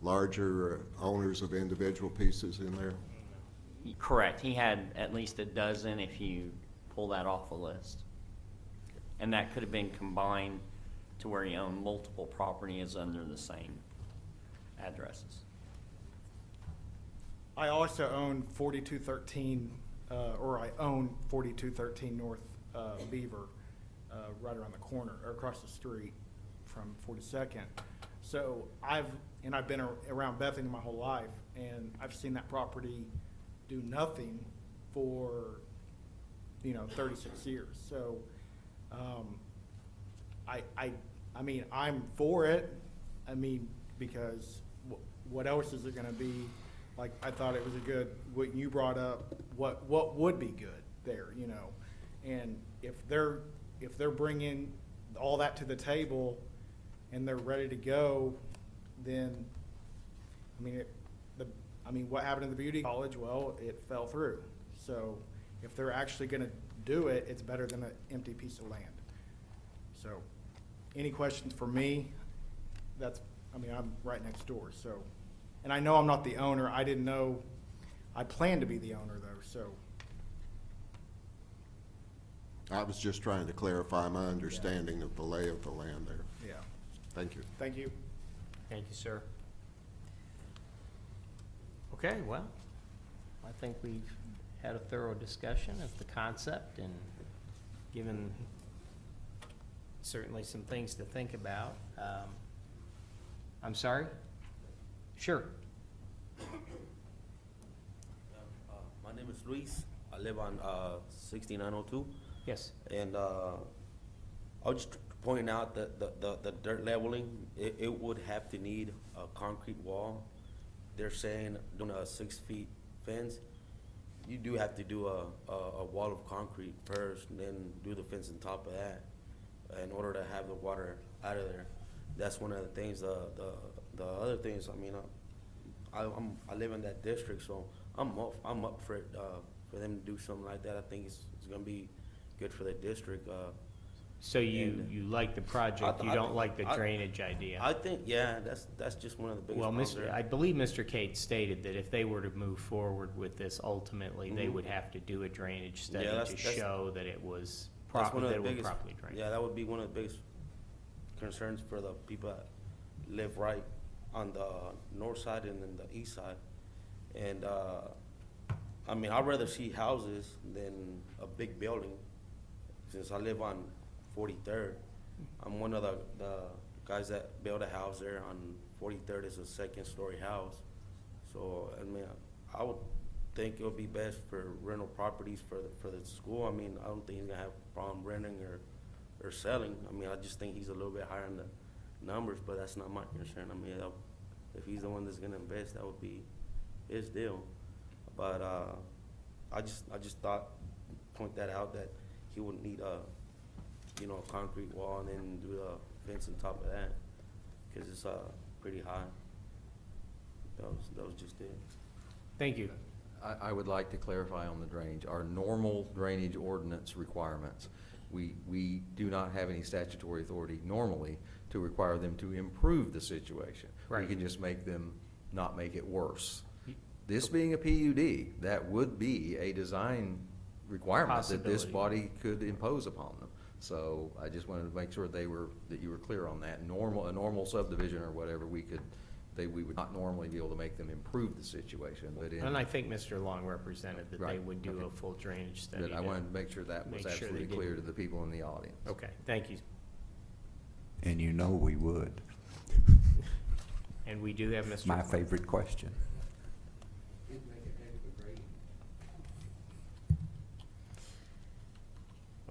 larger owners of individual pieces in there? Correct. He had at least a dozen if you pull that off the list. And that could have been combined to where he owned multiple properties under the same addresses. I also own 4213, or I own 4213 North Beaver, right around the corner, or across the street from 42nd. So I've been around Bethany my whole life, and I've seen that property do nothing for, 36 years. So, I mean, I'm for it. I mean, because what else is it gonna be? Like, I thought it was what you brought up, what would be good there, And if they're bringing all that to the table and they're ready to go, then, what happened in the beauty college? Well, it fell through. So if they're actually gonna do it, it's better than an empty piece of land. So, any questions for me? I'm right next door, so And I know I'm not the owner. I didn't know, I plan to be the owner though, so. I was just trying to clarify my understanding of the lay of the land there. Yeah. Thank you. Thank you. Thank you, sir. Okay, well, I think we've had a thorough discussion of the concept and given certainly some things to think about. I'm sorry? Sure. My name is Luis. I live on 6902. Yes. And I was just pointing out that the dirt leveling, it would have to need a concrete wall. They're saying doing a 6 feet fence. You do have to do a wall of concrete first, and then do the fence on top of that in order to have the water out of there. That's one of the things. The other things, I mean, I live in that district, so I'm up for it, for them to do something like that. I think it's gonna be good for the district. So you like the project, you don't like the drainage idea? I think, yeah, that's just one of the biggest Well, problems there. I believe Mr. Cade stated that if they were to move forward with this, ultimately, they would have to do a drainage study Yeah, to show that it was That's proper, one of that the it would biggest- properly drain. Yeah, that would be one of the biggest concerns for the people that live right on the north side and then the east side. And, I mean, I'd rather see houses than a big building, since I live on 43rd. I'm one of the guys that built a house there on 43rd. It's a 2nd-story house. So, I mean, I would think it would be best for rental properties for the school. I mean, I don't think he's gonna have a problem renting or selling. I mean, I just think he's a little bit higher in the numbers, but that's not my concern. I mean, if he's the one that's gonna invest, that would be his deal. But I just thought, point that out, that he would need a concrete wall and then do a fence on top of that, because it's pretty high. That was just it. Thank you. I would like to clarify on the drainage. Our normal drainage ordinance requirements, we do not have any statutory authority normally to require them to improve the situation. Right. We can just make them not make it worse. This being a PUD, that would be a design requirement that this body could impose upon them. So I just wanted to make sure that you were clear on that. A normal subdivision or whatever, we would not normally be able to make them improve the situation, but And I think Mr. Long represented that they Right, would do okay. a full drainage study. But I wanted to make sure that was make sure they absolutely did. clear to the people in the audience. Okay, thank you. And you know we would. And we do have Mr. My favorite question.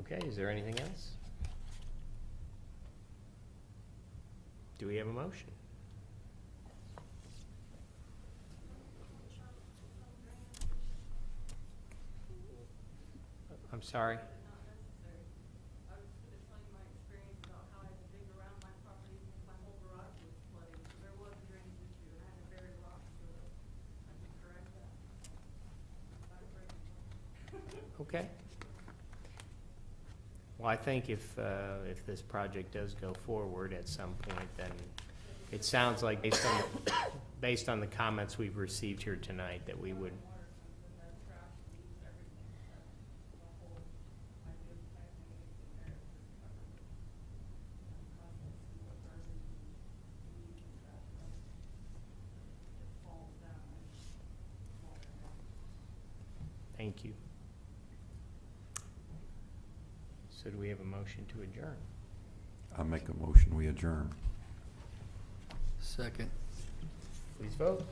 Okay, is there anything else? Do we have a motion? I'm sorry? Okay. Well, I think if this project does go forward at some point, then it sounds like based on the comments we've received here tonight, that we would. Thank you. So do we have a motion to adjourn? I make a motion, we adjourn. Second. Please vote.